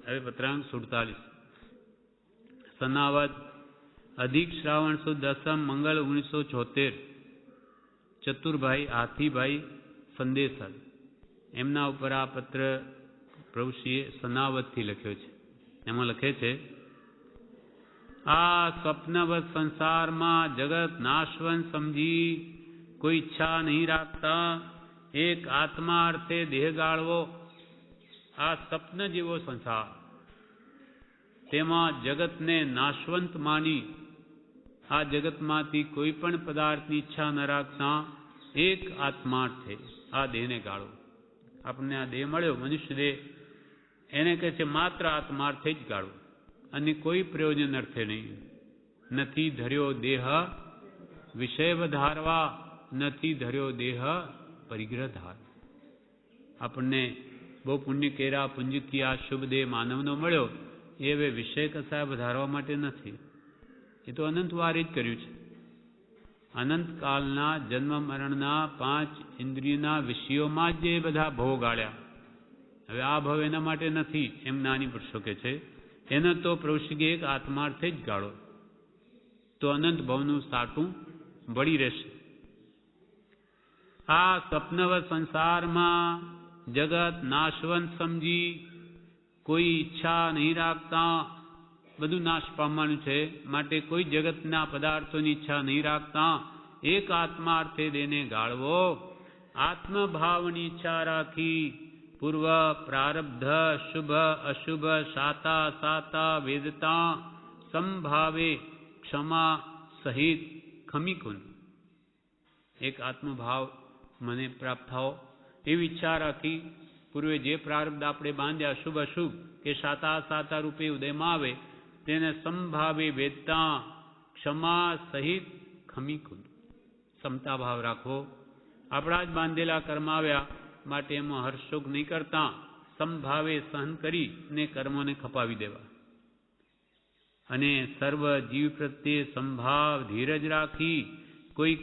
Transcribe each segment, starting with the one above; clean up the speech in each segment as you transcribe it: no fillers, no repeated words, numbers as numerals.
હવે પત્રાંક 47 સનાવદ અધિક શ્રાવણ સુદ દસમ મંગળ 1974 ચતુરભાઈ હાથીભાઈ સંદેશર એમના ઉપર આ પત્ર પ્રભુશ્રીએ સનાવદથી લખ્યો છે. એમાં લખે છે, આ સ્વપ્નવત સંસારમાં જગત નાશવંત સમજી કોઈ ઈચ્છા નહીં રાખતા એક આત્મા અર્થે દેહ ગાળવો. આ સ્વપ્ન જેવો સંસાર, તેમાં જગતને નાશવંત માની આ જગતમાંથી કોઈ પણ પદાર્થની ઈચ્છા ન રાખતા એક આત્માર્થે આ દેહને ગાળો. આપણને આ દેહ મળ્યો, મનુષ્ય દેહ, એને કહે છે માત્ર આત્માર્થે જ ગાળો અને કોઈ પ્રયોજન અર્થે નહીં. નથી ધર્યો દેહ વિષય વધારવા, નથી ધર્યો દેહ પરિગ્રહ ધાર. આપણને બહુ પુણ્ય કેરા પુંજકી આ શુભ દેહ માનવનો મળ્યો એ હવે વિષય કશા વધારવા માટે નથી. એ તો અનંત વાર જ કર્યું છે. અનંતકાલના જન્મ મરણના 5 ઇન્દ્રિયના વિષયોમાં જ એ બધા ભવ ગાળ્યા. હવે આ ભવ એના માટે નથી એમ જ્ઞાની પુરુષો કહે છે. એને તો પ્રભુશ્રીએ એક આત્માર્થે જ ગાળો તો અનંત ભવનું સાટું બળી રહેશે. આ સ્વપ્નવત સંસારમાં જગત નાશવંત સમજી કોઈ ઈચ્છા નહીં રાખતા, બધું નાશ પામવાનું છે માટે કોઈ જગતના પદાર્થોની ઈચ્છા નહીં રાખતા એક આત્માર્થે દેને ગાળવો. આત્મભાવની ઈચ્છા રાખી પૂર્વ પ્રારબ્ધ શુભ અશુભ સાતા સાતા વેદતા સંભાવે ક્ષમા સહિત ખમીકુંદ. એક આત્મભાવ મને પ્રાપ્ત થાઓ એવી ઈચ્છા રાખી પૂર્વે જે પ્રારબ્ધ આપણે બાંધ્યા શુભ અશુભ કે સાતા સાતા રૂપે ઉદયમાં આવે તેને સંભાવે વેદતા ક્ષમા સહિત ખમીકુંદ. ક્ષમતા ભાવ રાખવો. આપણા જ બાંધેલા કર્મ આવ્યા માટે એમાં હર્ષોગ નહીં કરતા સંભાવે સહન કરીને કર્મોને ખપાવી દેવા. અને સર્વ જીવ પ્રત્યે સંભાવ ધીરજ રાખી કોઈ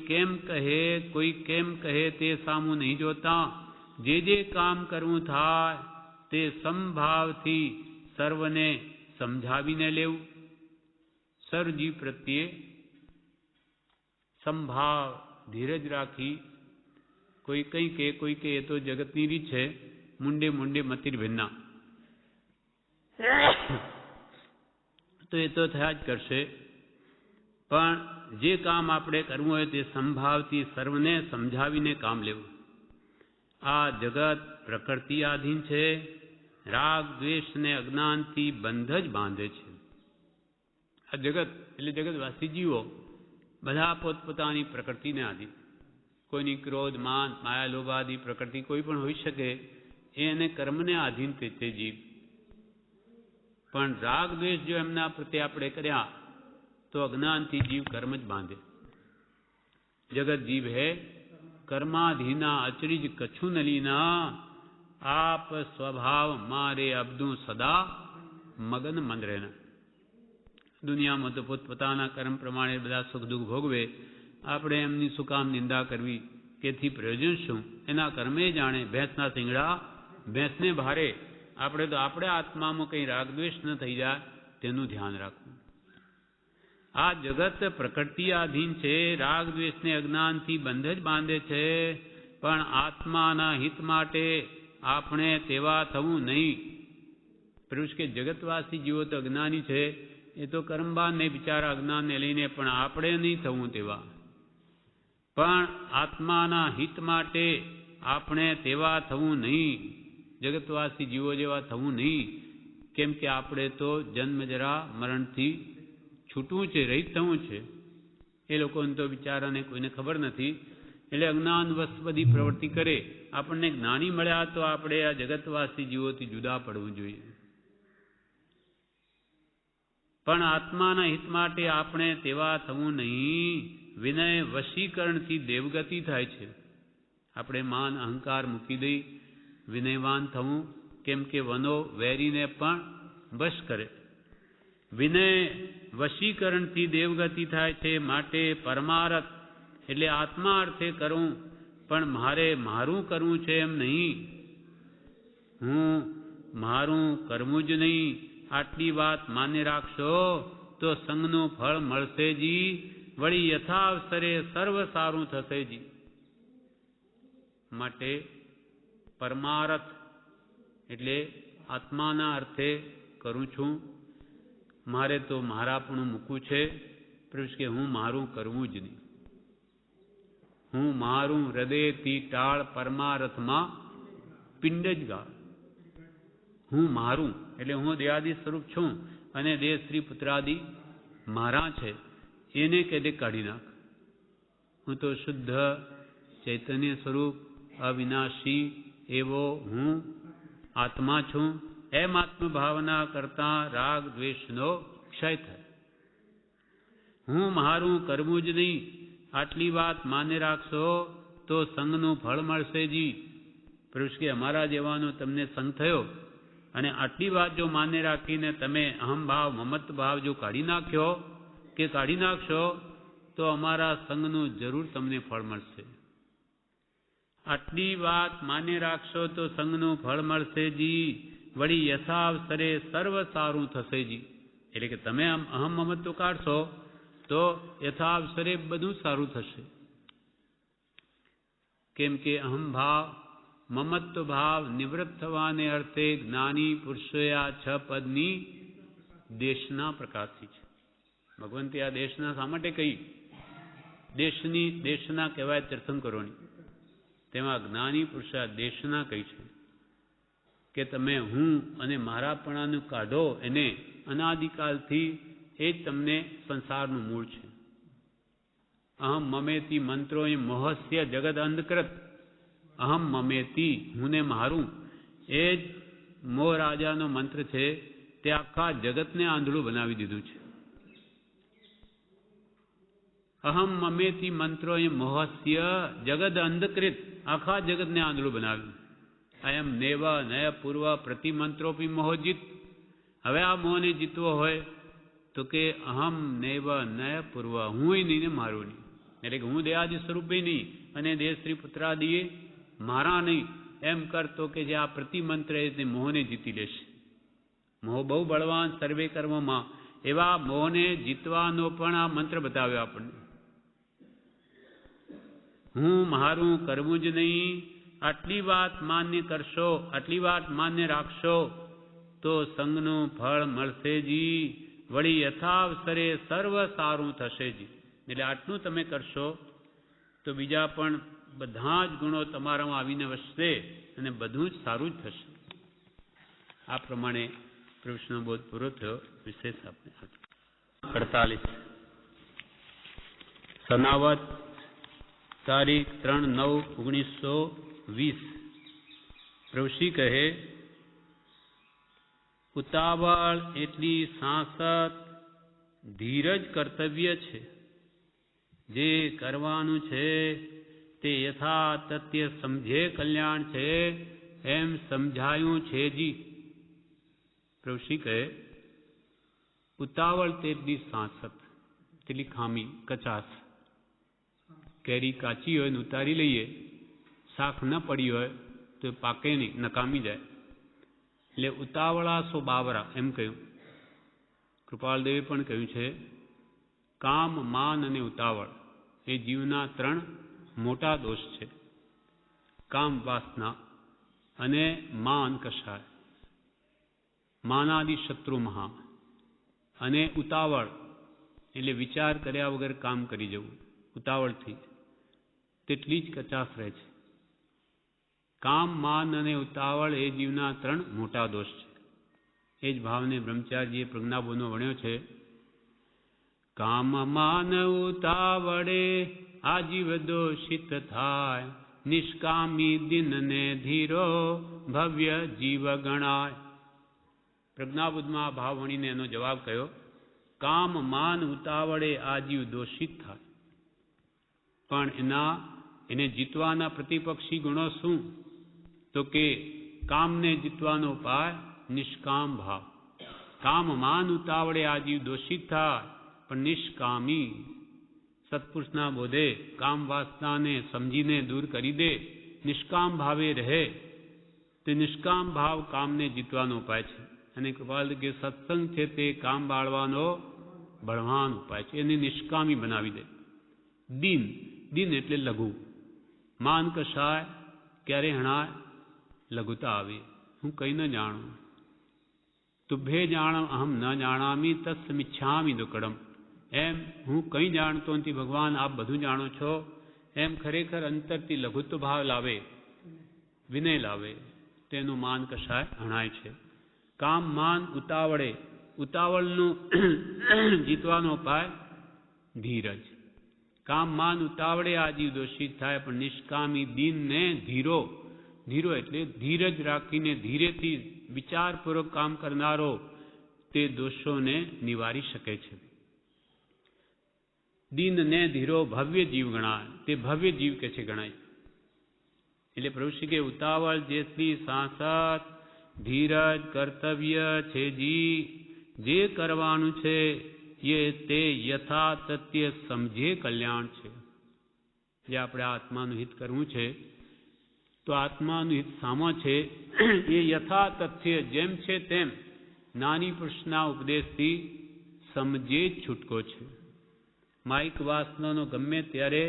કેમ કહે તે સામું નહીં જોતા જે કામ કરવું થાય તે સંભાવથી સર્વને સમજાવીને લેવું. સર્વ જીવ પ્રત્યે સંભાવ ધીરજ રાખી કોઈ કંઈ કે કોઈ કે એ તો જગતની રીત છે, મુંડે મુંડે મતિર ભિન્ના, તો એ તો થયા જ કરશે. પણ જે કામ આપણે કરવું હોય તે સંભાવથી સર્વને સમજાવીને કામ લેવું. આ જગત પ્રકૃતિ આધીન છે. રાગ દ્વેષ ને અજ્ઞાનથી બંધ જ બાંધે છે. આ જગત એટલે જગતવાસી જીવો બધા પોતપોતાની પ્રકૃતિને આધીન. કોઈની ક્રોધ માન માયા લોભ આદિ પ્રકૃતિ કોઈ પણ હોઈ શકે, એને કર્મને આધીન તે જીવ. પણ રાગ દ્વેષ જો એમના પ્રત્યે આપણે કર્યા તો અજ્ઞાનથી જીવ કર્મ જ બાંધે. જગત જીવ હે કર્માધીના અચરીજ કછું ન લીના, આપ સ્વભાવ મારે અબદું સદા મગન મન રહેના. દુનિયામાં તો પોતપોતાના કર્મ પ્રમાણે બધા સુખ દુઃખ ભોગવે. આપણે એમની શું કામ નિંદા કરવી, કેથી પ્રયોજન શું? એના કર્મે જાણે. ભેંસના શિંગડા ભેંસને ભારે. આપણે તો આપણે આત્મામાં કંઈ રાગદ્વેષ ન થઈ જાય તેનું ધ્યાન રાખવું. આ જગત પ્રકૃતિ આધીન છે. રાગ દ્વેષને અજ્ઞાનથી બંધ જ બાંધે છે. પણ આત્માના હિત માટે આપણે તેવા થવું નહીં. પુરુષ કે જગતવાસી જીવો તો અજ્ઞાની છે, એ તો કર્મબાન ને બિચારા અજ્ઞાનને લઈને, પણ આપણે નહીં થવું તેવા. પણ આત્માના હિત માટે આપણે તેવા થવું નહીં. જગતવાસી જીવો જેવા થવું નહીં. કેમ કે આપણે તો જન્મ જરા મરણથી છૂટવું છે, રહિત થવું છે. એ લોકોને તો બિચારાને કોઈને ખબર નથી, એટલે અજ્ઞાનવશ બધી પ્રવૃત્તિ કરે. આપણને જ્ઞાની મળ્યા તો આપણે આ જગતવાસી જીવોથી જુદા પડવું જોઈએ. પણ આત્માના હિત માટે આપણે તેવા થવું નહીં. વિનય વશીકરણથી દેવગતિ થાય છે. આપણે માન અહંકાર મૂકી દઈ વિનયવાન થવું. કેમ કે વનો વેરીને પણ વશ કરે. વિનય વશીકરણથી દેવગતિ થાય છે. માટે પરમાર્થ એટલે આત્મા અર્થે કરવું, પણ મારે મારું કરવું છે એમ નહીં. હું મારું કરવું જ નહીં આટલી વાત માને રાખશો તો સંગનું ફળ મળશે જી, વળી યથાવસરે સર્વ સારું થશે જી. માટે પરમાર્થ એટલે આત્માના અર્થે કરું છું. મારે તો મારાપણું મૂકવું છે. પ્રભુ કે હું મારું કરવું જ નહીં. હું મારું હૃદયથી ટાળ પરમાર્થમાં પિંડ જ ગાળ. હું મારું એટલે હું દેહાદિ સ્વરૂપ છું અને દેહ સ્ત્રી પુત્રાદિ મારા છે, એને કદે કાઢી નાખ. હું તો શુદ્ધ ચૈતન્ય સ્વરૂપ અવિનાશી એવો હું આત્મા છું. એમ આત્મભાવના કરતા રાગ દ્વેષનો ક્ષય થાય. હું મારું કરવું જ નહીં આટલી વાત માને રાખશો તો સંગનું ફળ મળશે જી. પ્રભુ કે અમારા જેવાનો તમને સંગ થયો અને આટલી વાત જો માને રાખીને તમે અહમભાવ મમત્વ ભાવ જો કાઢી નાખ્યો કે કાઢી નાખશો તો અમારા સંગનું જરૂર તમને ફળ મળશે. આટલી વાત માને રાખશો તો સંગનું ફળ મળશે જી, વળી યથાવસરે સર્વ સારું થશે જી. એટલે કે તમે આમ અહમ મમત્વ કાઢશો તો યથાવસરે બધું સારું થશે. કેમ કે અહમભાવ મમત્વ ભાવ નિવૃત્ત થવાને અર્થે જ્ઞાની પુરુષોએ આ 6 પદની દેશના પ્રકાશી છે. ભગવંતે આ દેશના શા માટે કહી? દેશના કહેવાય તીર્થંકરોની. તેમાં જ્ઞાની પુરુષે આ દેશના કહી છે કે તમે હું અને મારાપણાનું કાઢો, એને અનાદિકાલથી એ જ તમને સંસારનું મૂળ છે. અહમ મમેતી મંત્રો મોહસ્ય જગદ અંધકૃત. અહમ મમેતી હું ને મારું એ જ મોહ રાજાનો મંત્ર છે. તે આખા જગતને આંધળું બનાવી દીધું છે. અહમ મમેતી મંત્રો મોહસ્ય જગદ અંધકૃત. આખા જગતને આંધળું બનાવ્યું. અયમ નેવ નય પૂર્વ પ્રતિમંત્રોપી મોહજીત. હવે આ મોહને જીતવો હોય તો કે અહમ નેવ નય પૂર્વ, હું નહીં ને મારું નહીં. એટલે કે હું દેહાદિ સ્વરૂપે નહીં અને દેહ સ્ત્રી પુત્રાદિએ મારા નહીં. એમ કરતો કે જે આ પ્રતિમંત્ર એ મોહને જીતી લેશે. મોહ બહુ બળવાન સર્વે કર્મોમાં. એવા મોહને જીતવાનો પણ આ મંત્ર બતાવ્યો આપણને. હું મારું કરવું જ નહીં આટલી વાત માન્ય કરશો, આટલી વાત માન્ય રાખશો તો સંગનું ફળ મળશે જી, વળી યથાવસરે સર્વ સારું થશે જી. એટલે આટલું તમે કરશો તો બીજા પણ બધા જ ગુણો તમારામાં આવીને વસશે અને બધું જ સારું જ થશે. આ પ્રમાણે કૃષ્ણ બોધ પૂરો થયો. વિશેષ આપણે 48 સનાવત તારીખ 3/9/1920. ઋષિ કહે ઉતાવળ એટલી સાંસત ધીરજ કર્તવ્ય છે. જે કરવાનું છે તે યથા તથ્ય સમજે કલ્યાણ છે એમ સમજાયું છે જી. ઋષિ કહે ઉતાવળ તેટલી સાંસત, તેટલી ખામી, કચાસ. કેરી કાચી હોય ને ઉતારી લઈએ, શાક ન પડી હોય તો પાકે નહીં, નકામી જાય. એટલે ઉતાવળા સો બાવરા એમ કહ્યું. કૃપાલદેવે પણ કહ્યું છે કામ, માન અને ઉતાવળ એ જીવના 3 મોટા દોષ છે. કામ વાસના અને માન કષાય, માનાદિ શત્રુ મહા, અને ઉતાવળ એટલે વિચાર કર્યા વગર કામ કરી જવું. ઉતાવળથી તેટલી જ કચાસ રહે છે. કામ, માન અને ઉતાવળ એ જીવના 3 મોટા દોષ છે. એ જ ભાવને બ્રહ્મચારીજીએ પ્રજ્ઞાબોધમાં વણ્યો છે. કામ માન ઉતાવળે આજીવ દોષિત થાય, નિષ્કામી દિનને ધીરો ભવ્ય જીવ ગણાય. પ્રજ્ઞાબોધમાં ભાવ વણીને એનો જવાબ કયો. કામ, માન, ઉતાવળે આજીવ દોષિત થાય. પણ એને જીતવાના પ્રતિપક્ષી ગુણો શું? તો કે કામને જીતવાનો ઉપાય નિષ્કામ ભાવ. કામ, માન, ઉતાવળે આજીવ દોષિત થાય પણ નિષ્કામી સત્પુરુષના બોધે કામ વાસનાને સમજીને દૂર કરી દે, નિષ્કામ ભાવે રહે તે નિષ્કામ ભાવ કામને જીતવાનો ઉપાય છે. અને કૃપાલ કે સત્સંગ છે તે કામ બાળવાનો બળવાન ઉપાય છે. એને નિષ્કામી બનાવી દે. દીન, દીન એટલે લઘુ. માન કશાય ક્યારે હણાય? લઘુતા આવે. હું કંઈ ન જાણું. તુભે જાણ અહમ ન જાણામી તત્સમિચ્છામિ દુકડમ. એમ હું કંઈ જાણતો નથી ભગવાન, આપ બધું જાણો છો. એમ ખરેખર અંતરથી લઘુત્વ ભાવ લાવે, વિનય લાવે, તેનું માન કશાય હણાય છે. કામ માન ઉતાવળે, ઉતાવળનું જીતવાનો ઉપાય ધીરજ. કામ માન ઉતાવળે આ જીવ દોષિત થાય, પણ નિષ્કામી દીનને ધીરો, ધીરો એટલે ધીરજ રાખીને ધીરેથી વિચારપૂર્વક કામ કરનારો તે દોષોને નિવારી શકે છે. દીનને ધીરો ભવ્ય જીવ ગણાય. તે ભવ્ય જીવ કે છે ગણાય. એટલે પ્રભુ શ્રી કે ઉતાવળ જેટલી સાંસત ધીરજ કર્તવ્ય છે જી. જે કરવાનું છે એ તે યથા તથ્ય સમજે કલ્યાણ છે. જે આપણે આત્માનું હિત કરવું છે તો આત્માનું હિત સામો છે એ યથા તથ્ય જેમ છે તેમ નાની પુરુષના ઉપદેશથી સમજે જ છૂટકો છે. માઇક વાસનાનો ગમે ત્યારે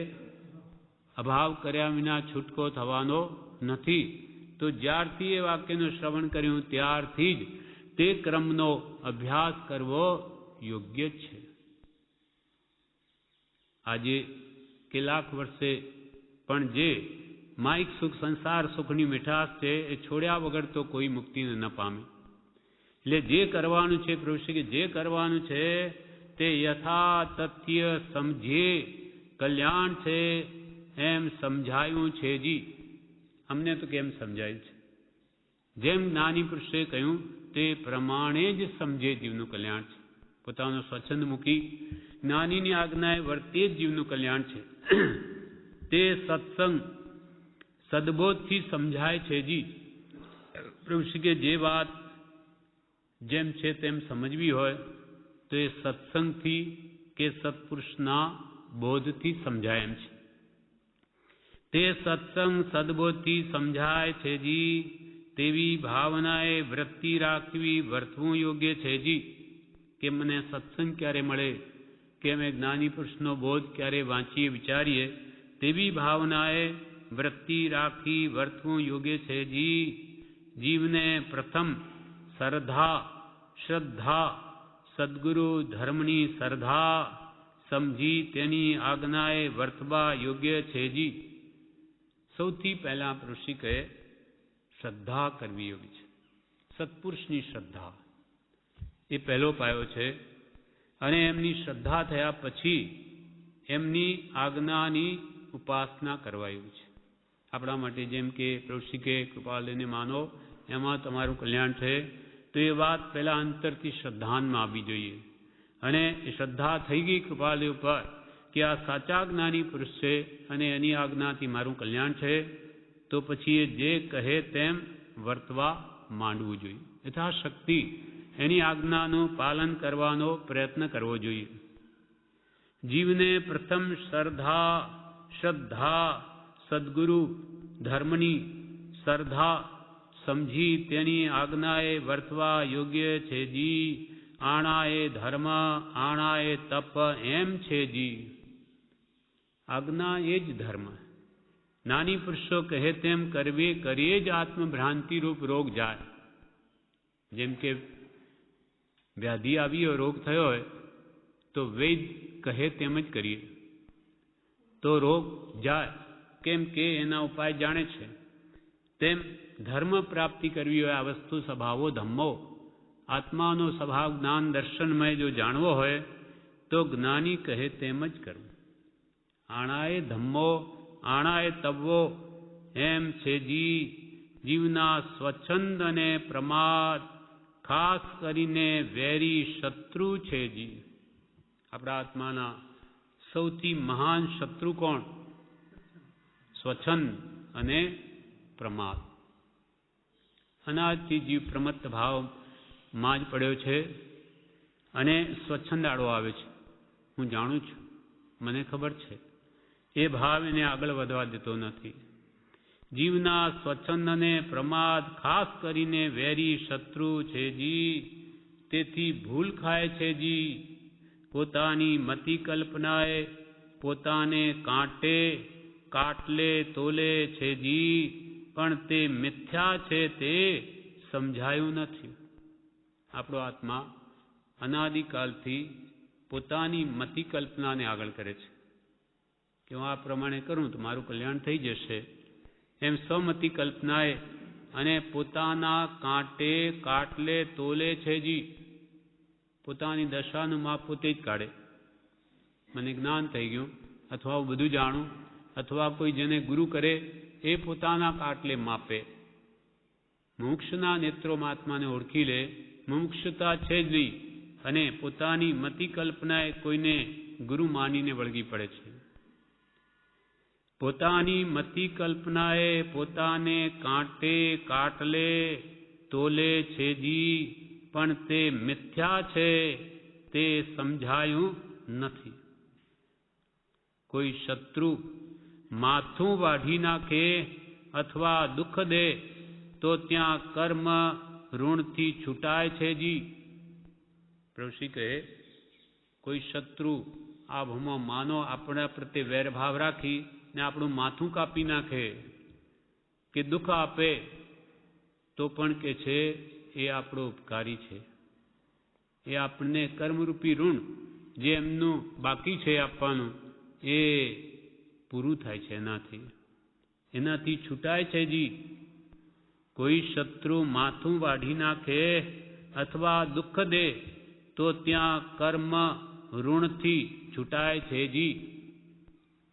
અભાવ કર્યા વિના છૂટકો થવાનો નથી. તો જ્યારથી એ વાક્યનું શ્રવણ કર્યું ત્યારથી જ તે ક્રમનો અભ્યાસ કરવો યોગ્ય છે. આજે કેટલાક વર્ષે પણ જે માઇક સુખ, સંસાર સુખની મીઠાશ છે એ છોડ્યા વગર તો કોઈ મુક્તિને ન પામે. એટલે જે કરવાનું છે પ્રભુ શ્રી કે જે કરવાનું છે તે યથા તથ્ય સમજે કલ્યાણ છે. એમ સમજાયું છે જી. અમને તો કેમ સમજાયું છે? જેમ જ્ઞાની પુરુષે કહ્યું તે પ્રમાણે જ સમજે જીવનું કલ્યાણ છે. પોતાનો સ્વચ્છંદ મૂકી જ્ઞાનીની આજ્ઞાએ વર્તે જ જીવનું કલ્યાણ છે. તે સત્સંગ સદબોધથી સમજાય છે જી. પ્રભુ શ્રી કે જે વાત જેમ છે તેમ સમજવી હોય તો એ સત્સંગથી કે સત્પુરુષના બોધથી સમજાય એમ છે. તે સત્સંગ સદબોધથી સમજાય છે જી. તેવી ભાવનાએ વૃત્તિ રાખવી વર્તવું યોગ્ય છે જી. કે મને સત્સંગ ક્યારે મળે, કે અમે જ્ઞાની પુરુષનો બોધ ક્યારે વાંચીએ વિચારીએ, તેવી ભાવનાએ વૃત્તિ રાખી વર્તવું યોગ્ય છે જી. જીવને પ્રથમ શ્રદ્ધા, શ્રદ્ધા સદગુરુ ધર્મની શ્રદ્ધા સમજી તેની આજ્ઞાએ વર્તવા યોગ્ય છે જી. સૌથી પહેલા ઋષિ કહે શ્રદ્ધા કરવી યોગ્ય છે. સત્પુરુષની શ્રદ્ધા એ પહેલો પાયો છે. અને એમની શ્રદ્ધા થયા પછી એમની આજ્ઞાની ઉપાસના કરવા એવું છે. આપણા માટે જેમ કે પ્રભુ કે કૃપાલયને માનો એમાં તમારું કલ્યાણ છે, તો એ વાત પહેલાં અંતરથી શ્રદ્ધાનમાં આવવી જોઈએ. અને એ શ્રદ્ધા થઈ ગઈ કૃપાલય ઉપર કે આ સાચા જ્ઞાની પુરુષ છે અને એની આજ્ઞાથી મારું કલ્યાણ છે, તો પછી એ જે કહે તેમ વર્તવા માંડવું જોઈએ. યથાશક્તિ એની આજ્ઞાનું પાલન કરવાનો પ્રયત્ન કરવો જોઈએ. જીવને પ્રથમ શ્રદ્ધા સદગુરુ ધર્મની શ્રદ્ધા સમજી તેની આજ્ઞાએ વર્તવા યોગ્ય છે જી. આણાએ ધર્મ આણાએ તપ એમ છે જી. આજ્ઞા એ જ ધર્મ. નાની પુરુષો કહે તેમ કરવી કરીએ જ આત્મભ્રાંતિ રૂપ રોગ જાય. જેમ કે વ્યાધિ આવી હોય, રોગ થયો હોય તો વૈદ કહે તેમ જ કરીએ તો રોગ જાય. કેમ કે એના ઉપાય જાણે છે. તેમ ધર્મ પ્રાપ્તિ કરવી હોય, આ વસ્તુ સ્વભાવો ધમ્મો, આત્માનો સ્વભાવ જ્ઞાન દર્શનમય જો જાણવો હોય તો જ્ઞાની કહે તેમ જ કરવું. આણાએ ધમ્મો આણાએ તવવો એમ છે જી. જીવના સ્વચ્છંદ અને પ્રમાદ ખાસ કરીને વેરી શત્રુ છે જી. આપણા આત્માના સૌથી મહાન શત્રુ કોણ? સ્વચ્છંદ અને પ્રમાદ. અનાજથી જીવ પ્રમત્ત ભાવમાં જ પડ્યો છે અને સ્વચ્છંદાળો આવે છે. હું જાણું છું, મને ખબર છે. એ ભાવ એને આગળ વધવા દેતો નથી. જીવના સ્વચ્છંદને પ્રમાદ ખાસ કરીને વેરી શત્રુ છે જી, તેથી ભૂલ ખાય છે જી. પોતાની મતિ કલ્પનાએ પોતાને કાંટે કાટલે તોલે છે જી, પણ તે મિથ્યા છે તે સમજાયું નથી. આપણો આત્મા અનાદિકાલથી પોતાની મતિ કલ્પનાને આગળ કરે છે કે હું આ પ્રમાણે કરું તો મારું કલ્યાણ થઈ જશે. એમ સ્વમતિ કલ્પનાએ અને પોતાના કાંટે કાટલે તોલે છે જી. પોતાની દશાનું માપ પોતે જ કાઢે. મને જ્ઞાન થઈ ગયું અથવા હું બધું જાણું, અથવા કોઈ જેને ગુરુ કરે એ પોતાના કાટલે માપે. મુમુક્ષના નેત્રોમાં આત્માને ઓળખી લે, મુમુક્ષતા છે જ નહીં, અને પોતાની મતિ કલ્પનાએ કોઈને ગુરુ માનીને વળગી પડે છે. પોતાની મતિ કલ્પનાએ પોતાને કાંટે કાટલે તોલે છે જી, પણ તે મિથ્યા છે તે સમજાયું નથી. કોઈ શત્રુ માથું વાઢી નાખે અથવા દુઃખ દે તો ત્યાં કર્મ ઋણથી છૂટાય છે જી. પ્રભુશ્રી કહે કોઈ શત્રુ આ ભૂમાં માનો આપણા પ્રત્યે વેરભાવ રાખી ને આપણું માથું કાપી નાખે કે દુઃખ આપે તો પણ કે છે એ આપણો ઉપકારી છે. એ આપણને કર્મરૂપી ઋણ જે એમનું બાકી છે આપવાનું એ પૂરું થાય છે. એનાથી છૂટાય છે જી. કોઈ શત્રુ માથું વાઢી નાખે અથવા દુઃખ દે તો ત્યાં કર્મ ઋણથી છૂટાય છે જી.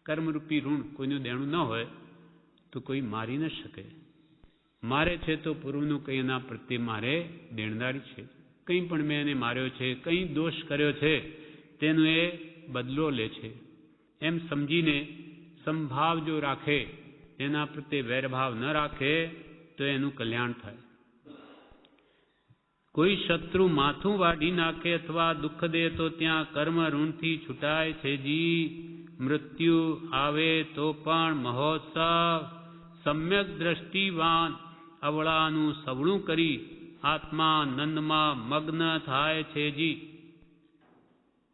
કર્મરૂપી ઋણ કોઈનું દેણું ન હોય તો કોઈ મારી ન શકે. મારે છે તો પૂર્વનું કંઈ એના પ્રત્યે મારે દેણદારી છે. કંઈ પણ મેં એને માર્યો છે, કંઈ દોષ કર્યો છે તેનો એ બદલો લે છે. એમ સમજીને સંભાવ જો રાખે, એના પ્રત્યે વેરભાવ ન રાખે તો એનું કલ્યાણ થાય. કોઈ શત્રુ માથું વાઢી નાખે અથવા દુઃખ દે તો ત્યાં કર્મ ઋણથી છૂટાય છે જી. મૃત્યુ આવે તો પણ મહોત્સવ, સમ્યક દ્રષ્ટિવાન અવળાનું સવળું કરી આત્મા નંદમાં મગ્ન થાય છે જી.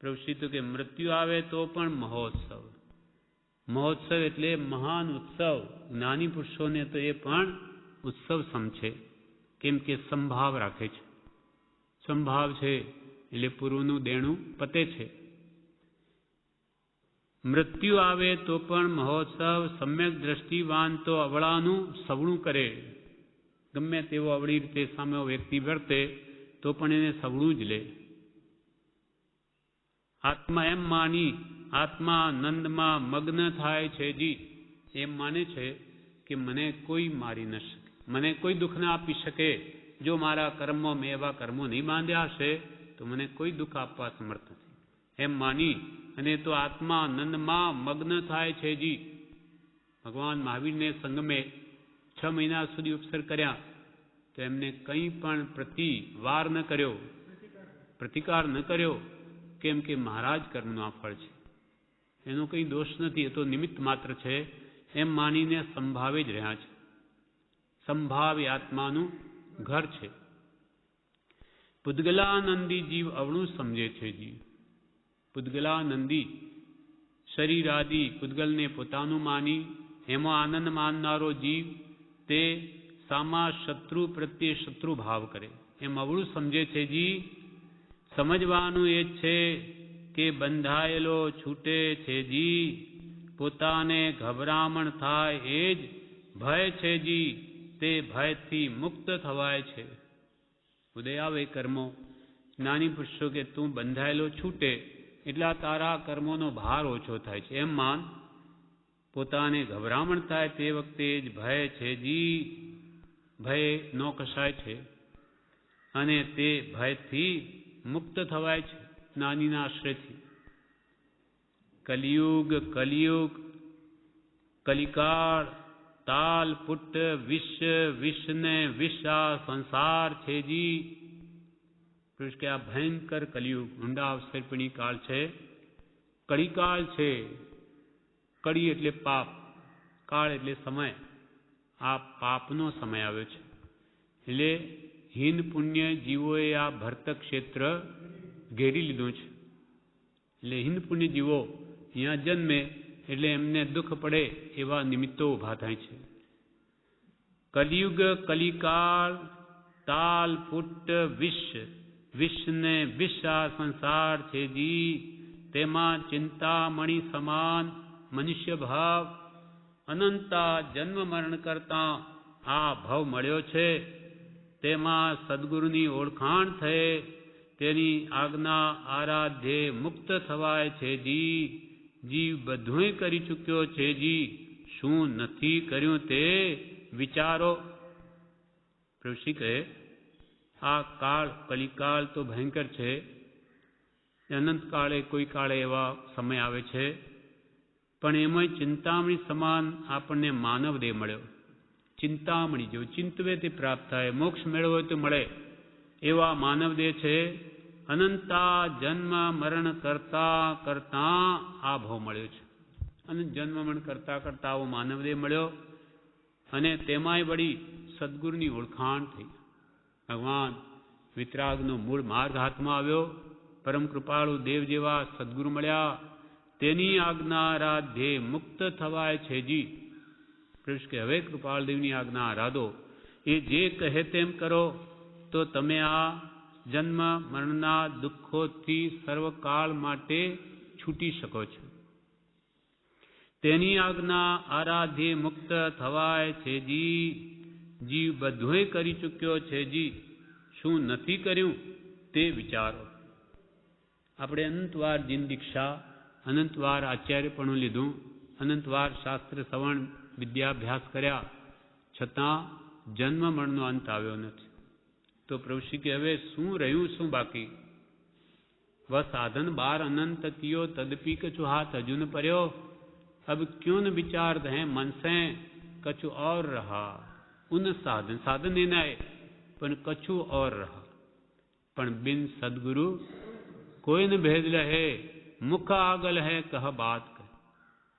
પ્રભુશ્રી તો કે મૃત્યુ આવે તો પણ મહોત્સવ. મહોત્સવ એટલે મહાન ઉત્સવ. જ્ઞાની પુરુષોને તો એ પણ ઉત્સવ સમજે, કેમ કે સંભાવ રાખે છે. સંભાવ છે એટલે પૂર્વનું દેણું પતે છે. મૃત્યુ આવે તો પણ મહોત્સવ, સમ્યક દ્રષ્ટિવાન તો અવળાનું સવળું કરે. ગમે તેવો અવળી રીતે સામે વ્યક્તિ વર્તે તો પણ એને સવળું જ લે. આત્મા એમ માની આત્મા નંદમાં મગ્ન થાય છે જી. એમ માને છે કે મને કોઈ મારી ન શકે, મને કોઈ દુઃખ ના આપી શકે. જો મારા કર્મો મેં એવા કર્મો નહીં બાંધ્યા હશે તો મને કોઈ દુઃખ આપવા સમર્થ નથી. એમ માની અને તો આત્મા નંદમાં મગ્ન થાય છે જી. ભગવાન મહાવીરને સંગમે 6 મહિના સુધી ઉપસર કર્યા તો એમને કંઈ પણ પ્રતિવાર ન કર્યો, પ્રતિકાર ન કર્યો. કેમ કે મહારાજ કર્મનું આ ફળ છે, એનો કંઈ દોષ નથી, એ તો નિમિત્ત માત્ર છે. એમ માનીને સંભાવે જ રહ્યા છે. સંભાવ એ આત્માનું ઘર છે. પૂદગલાનંદી જીવ અવળું સમજે છે જીવ. પૂદગલાનંદી શરીર આદિ પૂદગલને પોતાનું માની એમાં આનંદ માનનારો જીવ તે સામા શત્રુ પ્રત્યે શત્રુ ભાવ કરે એમ અવળું સમજે છે જી. સમજવાનું એ છે કે બંધાયેલો છૂટે છે જી. પોતાને ગભરામણ થાય એ જ ભય છે જી. તે ભયથી મુક્ત થવાય છે. ઉદય આવે કર્મો, જ્ઞાની પુરુષો કે તું બંધાયેલો છૂટે એટલા તારા કર્મોનો ભાર ઓછો થાય છે. એમ માન પોતાને ગભરામણ થાય તે વખતે જ ભય છે જી. ભય નો કસાય છે અને તે ભયથી મુક્ત થવાય છે જ્ઞાનીના આશ્રયથી. કલિયુગ કલિયુગ કલિકાળ તાલ પુટ વિષ વિષને વિષા સંસાર છે જી. પુરુષ કે આ ભયંકર કલિયુગ ઊંડા અવસર્પિણી કાળ છે, કળીકાળ છે. કળી એટલે પાપ, કાળ એટલે સમય. આ પાપનો સમય આવ્યો છે. એટલે હીન પુણ્ય જીવોએ આ ભરત ક્ષેત્ર ઘેરી લીધું છે. એટલે હીન પુણ્ય જીવો અહીંયા જન્મે એટલે એમને દુઃખ પડે એવા નિમિત્તો ઊભા થાય છે. કલિયુગ કલિકાળ તાલ ફૂટ વિષને વિષ આ સંસાર છે જી, તેમાં ચિંતામણી સમાન મનુષ્ય ભાવ, અનંતા જન્મ મરણ કરતા આ ભાવ મળ્યો છે. તેમાં સદગુરુની ઓળખાણ થયે, તેની આજ્ઞા આરાધ્યે મુક્ત થવાય છે જી. જીવ બધુંય કરી ચૂક્યો છે જી, શું નથી કર્યું તે વિચારો. પ્રભુ કહે આ કાળ કલિકાળ તો ભયંકર છે. અનંત કાળે કોઈ કાળે એવા સમય આવે છે, પણ એમાંય ચિંતામણી સમાન આપણને માનવ દેહ મળ્યો. ચિંતામણી જો ચિંતવે તે પ્રાપ્ત થાય, મોક્ષ મેળવો હોય તો મળે એવા માનવ દેહ છે. અનંતા જન્મ મરણ કરતા કરતા આ ભાવ મળ્યો છે. અનંત જન્મ મરણ કરતા કરતા આવો માનવ દેહ મળ્યો, અને તેમાંય વળી સદગુરુની ઓળખાણ થઈ. ભગવાન વિતરાગનો મૂળ માર્ગ હાથમાં આવ્યો. પરમ કૃપાળુ દેવ જેવા સદગુરુ મળ્યા, તેની આજ્ઞા આરાધ્યે મુક્ત થવાય છે જી. પ્રભુ કે હવે કૃપાળ દેવની આજ્ઞા આરાધો, એ જે કહે તેમ કરો તો તમે આ જન્મ મરણના દુઃખોથી સર્વકાળ માટે છૂટી શકો છો. તેની આજ્ઞા આરાધ્યે મુક્ત થવાય છે જી. જીવ બધુંય કરી ચૂક્યો છે જી, શું નથી કર્યું તે વિચારો. આપણે અનંતવાર જીન દીક્ષા, અનંતવાર આચાર્યપણું લીધું, અનંતવાર શાસ્ત્ર શ્રવણ વિદ્યાભ્યાસ કર્યા, છતાં જન્મ મરણનો અંત આવ્યો નથી. તો પ્રભુ કે હવે શું રહ્યું, શું બાકી? વહ સાધન બાર અનંત કિયો, તદપી કछु હાથ અજુન पर्यो, अब क्यों न विचार हैं मन से कछु और रहा. उन साधन साधन देना है पण कछु और रहा. पण बिन सदगुरु कोई न भेद रहे, मुख આગળ હે કહ બાત કહ.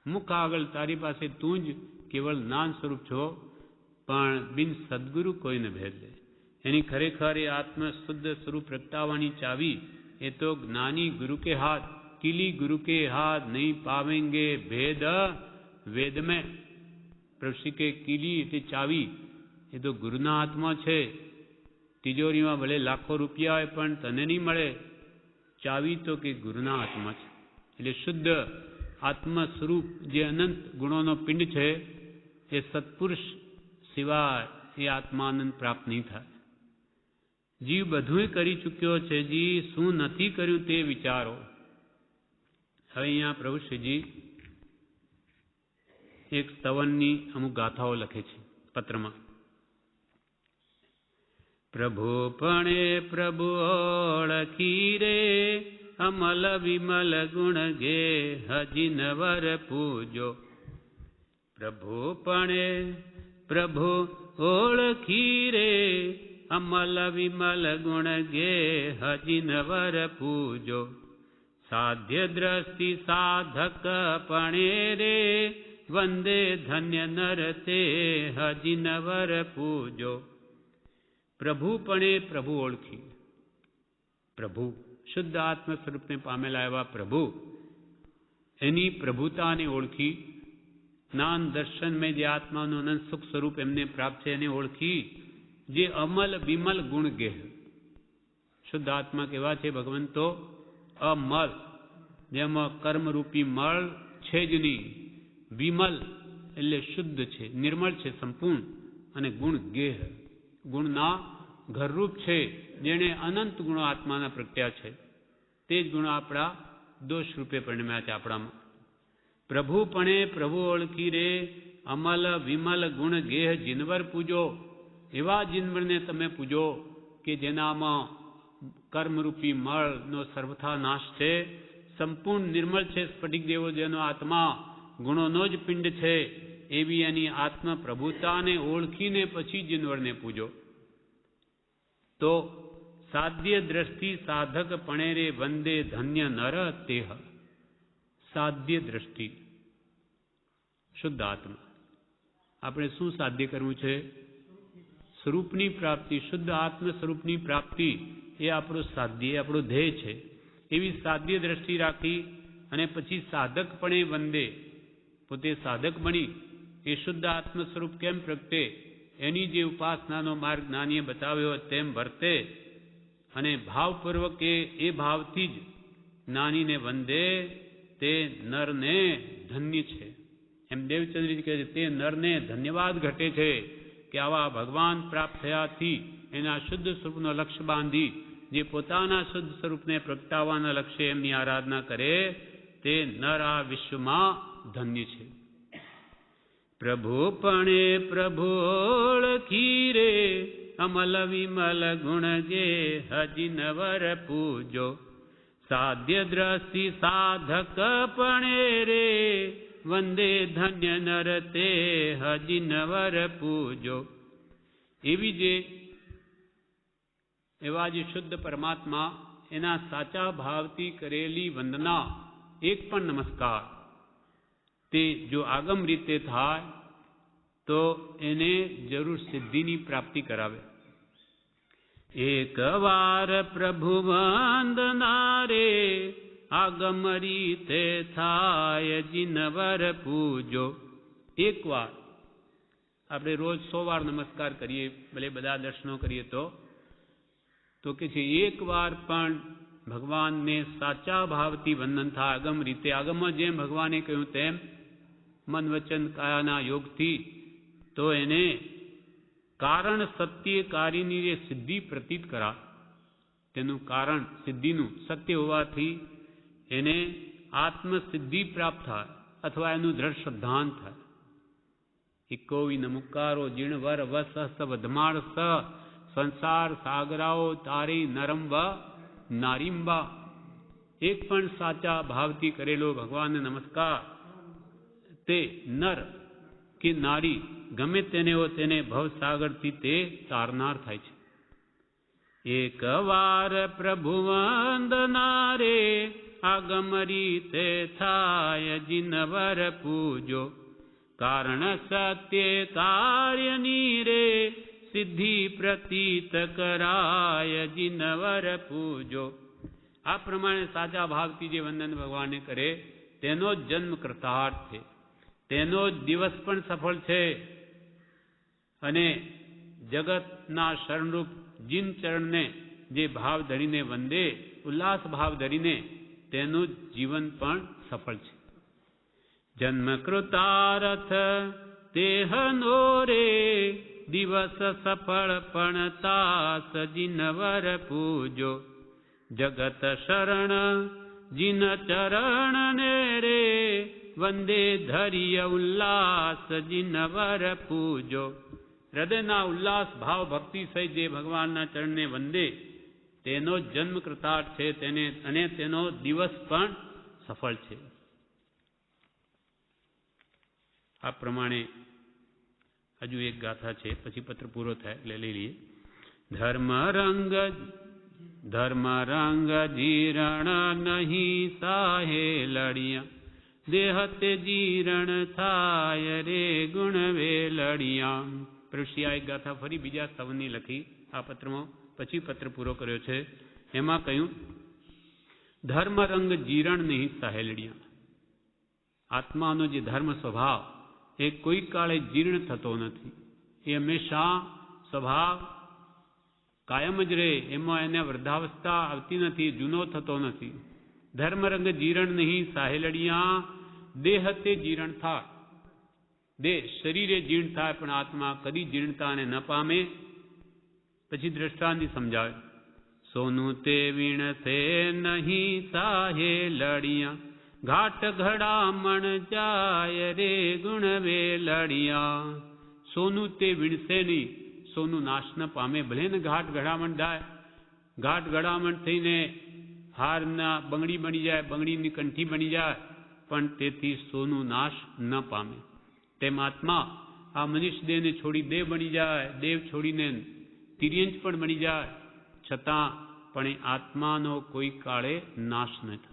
મુખ આગળ તારી પાસે તું જ કેવળ જ્ઞાન સ્વરૂપ છો, પણ બિન સદગુરુ કોઈ ન ભેદ લે. એની ખરેખર એ આત્મ શુદ્ધ સ્વરૂપ પ્રગટાવવાની ચાવી એ તો જ્ઞાની ગુરુ કે હાથ, કિલી ગુરુ કે હાથ નહીં પાવેંગે ભેદ વેદ મેં. પ્રભુ કે કિલી એટલે ચાવી એ તો ગુરુના હાથમાં છે. તિજોરીમાં ભલે લાખો રૂપિયા હોય પણ તને નહીં મળે. ચાવી તો કે ગુરુના હાથમાં છે. એટલે શુદ્ધ આત્મ સ્વરૂપ જે અનંત ગુણોનો પિંડ છે, એ સત્પુરુષ સિવાય એ આત્માનંદ પ્રાપ્ત નહીં થાય. જીવ બધુંય કરી ચૂક્યો છે જી, શું નથી કર્યું તે વિચારો. હવે અહીંયા પ્રભુ શ્રીજી એક સ્તવનની અમુક ગાથાઓ લખે છે પત્રમાં. પ્રભુ પણે પ્રભુ ઓળખી રે, અમલ વિમલ ગુણ ગે હજી નવર પૂજો. પ્રભુ પણે પ્રભુ ઓળખી રે, અમલ વિમલ ગુણ ગે હજી નવર પૂજો. સાધ્ય દ્રષ્ટિ સાધક પણે રે, વંદે ધન્ય નર તે હજી નવર પૂજો. પ્રભુપણે પ્રભુ ઓળખી. પ્રભુ શુદ્ધ આત્મ સ્વરૂપને પામેલા એવા પ્રભુ, એની પ્રભુતાને ઓળખી. જ્ઞાન દર્શનમય જે આત્માનું અનંત સુખ સ્વરૂપ એમને પ્રાપ્ત છે એને ઓળખી. જે અમલ વિમલ ગુણ ગેહ. શુદ્ધ આત્મા કેવા છે ભગવંતો? અમલ, જેમાં કર્મરૂપી મળ છે જ નહીં. વિમલ એટલે શુદ્ધ છે, નિર્મળ છે સંપૂર્ણ. અને ગુણ ગેહ, ગુણના ઘરરૂપ છે, જેણે અનંત ગુણો આત્માના પ્રગટ્યા છે. તે જ ગુણો આપણા દોષ રૂપે પરિણમ્યા છે આપણામાં. પ્રભુપણે પ્રભુ ઓળખી રે, અમલ વિમલ ગુણ ગેહ જીનવર પૂજો. એવા જીનવરને તમે પૂજો કે જેનામાં કર્મરૂપી મળનો સર્વથા નાશ છે, સંપૂર્ણ નિર્મળ છે. સ્ફટિક દેવો જેનો આત્મા ગુણોનો જ પિંડ છે, એવી એની આત્મ પ્રભુતાને ઓળખીને પછી જીનવરને પૂજો. તો સાધ્ય દ્રષ્ટિ સાધક પણે રે, વંદે ધન્ય નર તેહ. સાધ્ય દ્રષ્ટિ શુદ્ધ આત્મા, આપણે શું સાધ્ય કરવું છે? સ્વરૂપની પ્રાપ્તિ, શુદ્ધ આત્મ સ્વરૂપની પ્રાપ્તિ એ આપણું સાધ્ય, એ આપણું ધ્યેય છે. એવી સાધ્ય દ્રષ્ટિ રાખી અને પછી સાધકપણે વંદે, પોતે સાધક બની એ શુદ્ધ આત્મ સ્વરૂપ કેમ પ્રગટે એની જે ઉપાસનાનો માર્ગ જ્ઞાનીએ બતાવ્યો તેમ વર્તે અને ભાવપૂર્વક એ ભાવથી જ જ્ઞાનીને વંદે તે નરને ધન્ય છે. એમ દેવચંદ્રજી કહે છે, તે નરને ધન્યવાદ ઘટે છે કે આવા ભગવાન પ્રાપ્ત થયાથી એના શુદ્ધ સ્વરૂપનો લક્ષ્ય બાંધી જે પોતાના શુદ્ધ સ્વરૂપને પ્રગટાવવાના લક્ષ્ય એમની આરાધના કરે તે નર આ વિશ્વમાં ધન્ય છે. પ્રભુપણે પ્રભુ ઓળખી રે અમલ વિમલ ગુણ જે હજી નવર પૂજો, સાધ્ય દ્રષ્ટિ સાધક પણે રે વંદે ધન્ય નર તે હજી નવર પૂજો. એવા જે શુદ્ધ પરમાત્મા એના સાચા ભાવથી કરેલી વંદના, એક પણ નમસ્કાર તે જો આગમ રીતે થાય તો એને જરૂર સિદ્ધિની પ્રાપ્તિ કરાવે. એક વાર પ્રભુ વંદના રે આગમ રીતે થાય જીનવર પૂજો. એક વાર આપણે રોજ 100 વાર નમસ્કાર કરીએ, ભલે બધા દર્શનો કરીએ તો કે છે એક વાર પણ ભગવાનને સાચા ભાવથી વંદન થાય આગમ રીતે. આગમમાં જેમ ભગવાને કહ્યું તેમ મન વચન કાયાના યોગથી તો એને કારણ સત્ય કાર્યની જે સિદ્ધિ પ્રતીત કરા, તેનું કારણ સિદ્ધિનું સત્ય હોવાથી એને આત્મસિદ્ધિ પ્રાપ્ત થાય અથવા એનું દ્રઢ શ્રદ્ધાંત થાય. ઇકોવી નમુકારો જીણવર વસ વધમાળ સ સંસાર સાગરાઓ તારી નરંબા નારીંબા. એક પણ સાચા ભાવથી કરેલો ભગવાનને નમસ્કાર તે નર કે નારી ગમે તેને ભવસાગરથી તે તારનાર થાય છે. એક વાર પ્રભુ વંદના રે આગમ રીતે થાય જીનવર પૂજો, કારણ સત્ય કાર્યની રે સિદ્ધિ પ્રતીત કરાય જીનવર પૂજો. આ પ્રમાણે સાચા ભાવથી જે વંદન ભગવાનને કરે તેનો જ જન્મ કૃતાર્થ છે, તેનો જ દિવસ પણ સફળ છે અને જગતના શરણરૂપ જીન ચરણને જે ભાવ ધરીને વંદે, ઉલ્લાસ ભાવ ધરીને તેનું જીવન પણ સફળ છે. જન્મ કૃતાર્થ તેહનો રે દિવસ સફળ પણ તાસ જીનવર પૂજો, જગત શરણ જીન ચરણ ને રે વંદે ધૈર્ય ઉલ્લાસ જીનવર પૂજો. હૃદયના ઉલ્લાસ ભાવ ભક્તિ સહિત જે ભગવાનના ચરણને વંદે તેનો જન્મ કૃતાર્થ છે અને તેનો દિવસ પણ સફળ છે. આ પ્રમાણે હજુ એક ગાથા છે, પછી પત્ર પૂરો થાય એટલે લઈ લઈએ. ધર્મ રંગ જીરણ નહીં સાહે લડિયા, દેહ તે જીરણ થાય રે ગુણ વેલડિયા. પ્રશ્યા એક ગાથા ફરી બીજા સ્તવની લખી આ પત્રમાં, પછી પત્ર પૂરો કર્યો છે. એમાં કહ્યું ધર્મ રંગ જીરણ નહીં સાહેલડિયા. આત્માનો જે ધર્મ સ્વભાવ એ કોઈ કાળે જીર્ણ થતો નથી, એ હંમેશા સ્વભાવ કાયમ જ રહે, એમાં એને વૃદ્ધાવસ્થા આવતી નથી, જૂનો થતો નથી. ધર્મ રંગ જીરણ નહીં સાહેલડિયા, દેહ તે જીરણ થાય, દેહ શરીરે જીર્ણ થાય પણ આત્મા કદી જીર્ણતાને ન પામે. પછી દ્રષ્ટાંતિ સમજાવે. સોનું તે વીણ તે નહીં સાહે લડિયા, ઘાટ ઘડામણ જાય રે ગુણ વેલડિયા. સોનું તે વીણશે નહીં, સોનું નાશ ન પામે. ભલે ને ઘાટ ઘડામણ થાય, ઘાટ ઘડામણ થઈને હારના બંગડી બની જાય, બંગડીની કંઠી બની જાય, પણ તેથી સોનું નાશ ન પામે. તેમ આત્મા આ મનુષ્ય દેહને છોડી દેવ બની જાય, દેવ છોડીને તિર્યંચ પણ બની જાય, છતાં પણ એ આત્માનો કોઈ કાળે નાશ ન થાય.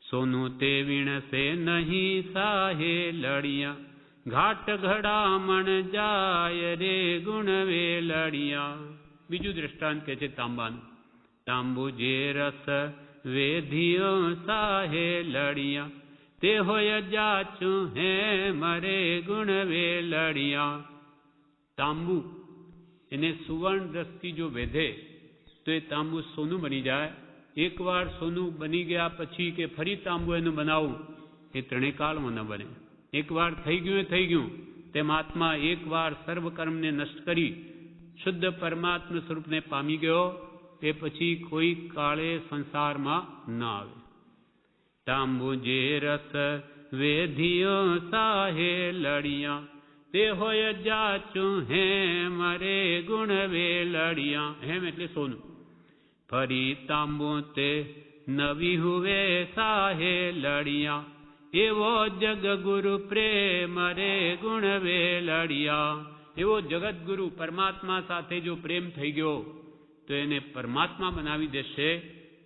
સોનું તે વીણશે નહીં સાહે લડિયા, ઘાટ ઘડામણ જાય રે ગુણ વેલડિયા. બીજું દ્રષ્ટાંત કહે છે તાંબાનું. તાંબુ જે રસ વેધિયો સાહે લડિયા, તે હોય જાચું હે મરે ગુણ વેલડિયા. તાંબુ એને સુવર્ણ રસથી જો વેધે તો એ તાંબુ સોનું બની જાય. એકવાર સોનું બની ગયા પછી કે ફરી તાંબુ એનું બનાવવું એ ત્રણેય કાળમાં ન બને. એકવાર થઈ ગયું એ થઈ ગયું. તેમ આત્મા એકવાર સર્વ કર્મને નષ્ટ કરી શુદ્ધ પરમાત્મા સ્વરૂપને પામી ગયો તે પછી કોઈ કાળે સંસારમાં ન આવે. તાંબુ જે રસ વેધિયો સાહે લડિયા, તે હોય જાચું હે મરે ગુણ વેલડિયા. હેમ એટલે સોનું. ફરી તાંબુ તે નવી હુવે સાહે લડિયા, એવો જગગુરુ પ્રેમ રે ગુણ વેલડિયા. એવો જગતગુરુ પરમાત્મા સાથે જો પ્રેમ થઈ ગયો તો એને પરમાત્મા બનાવી દેશે.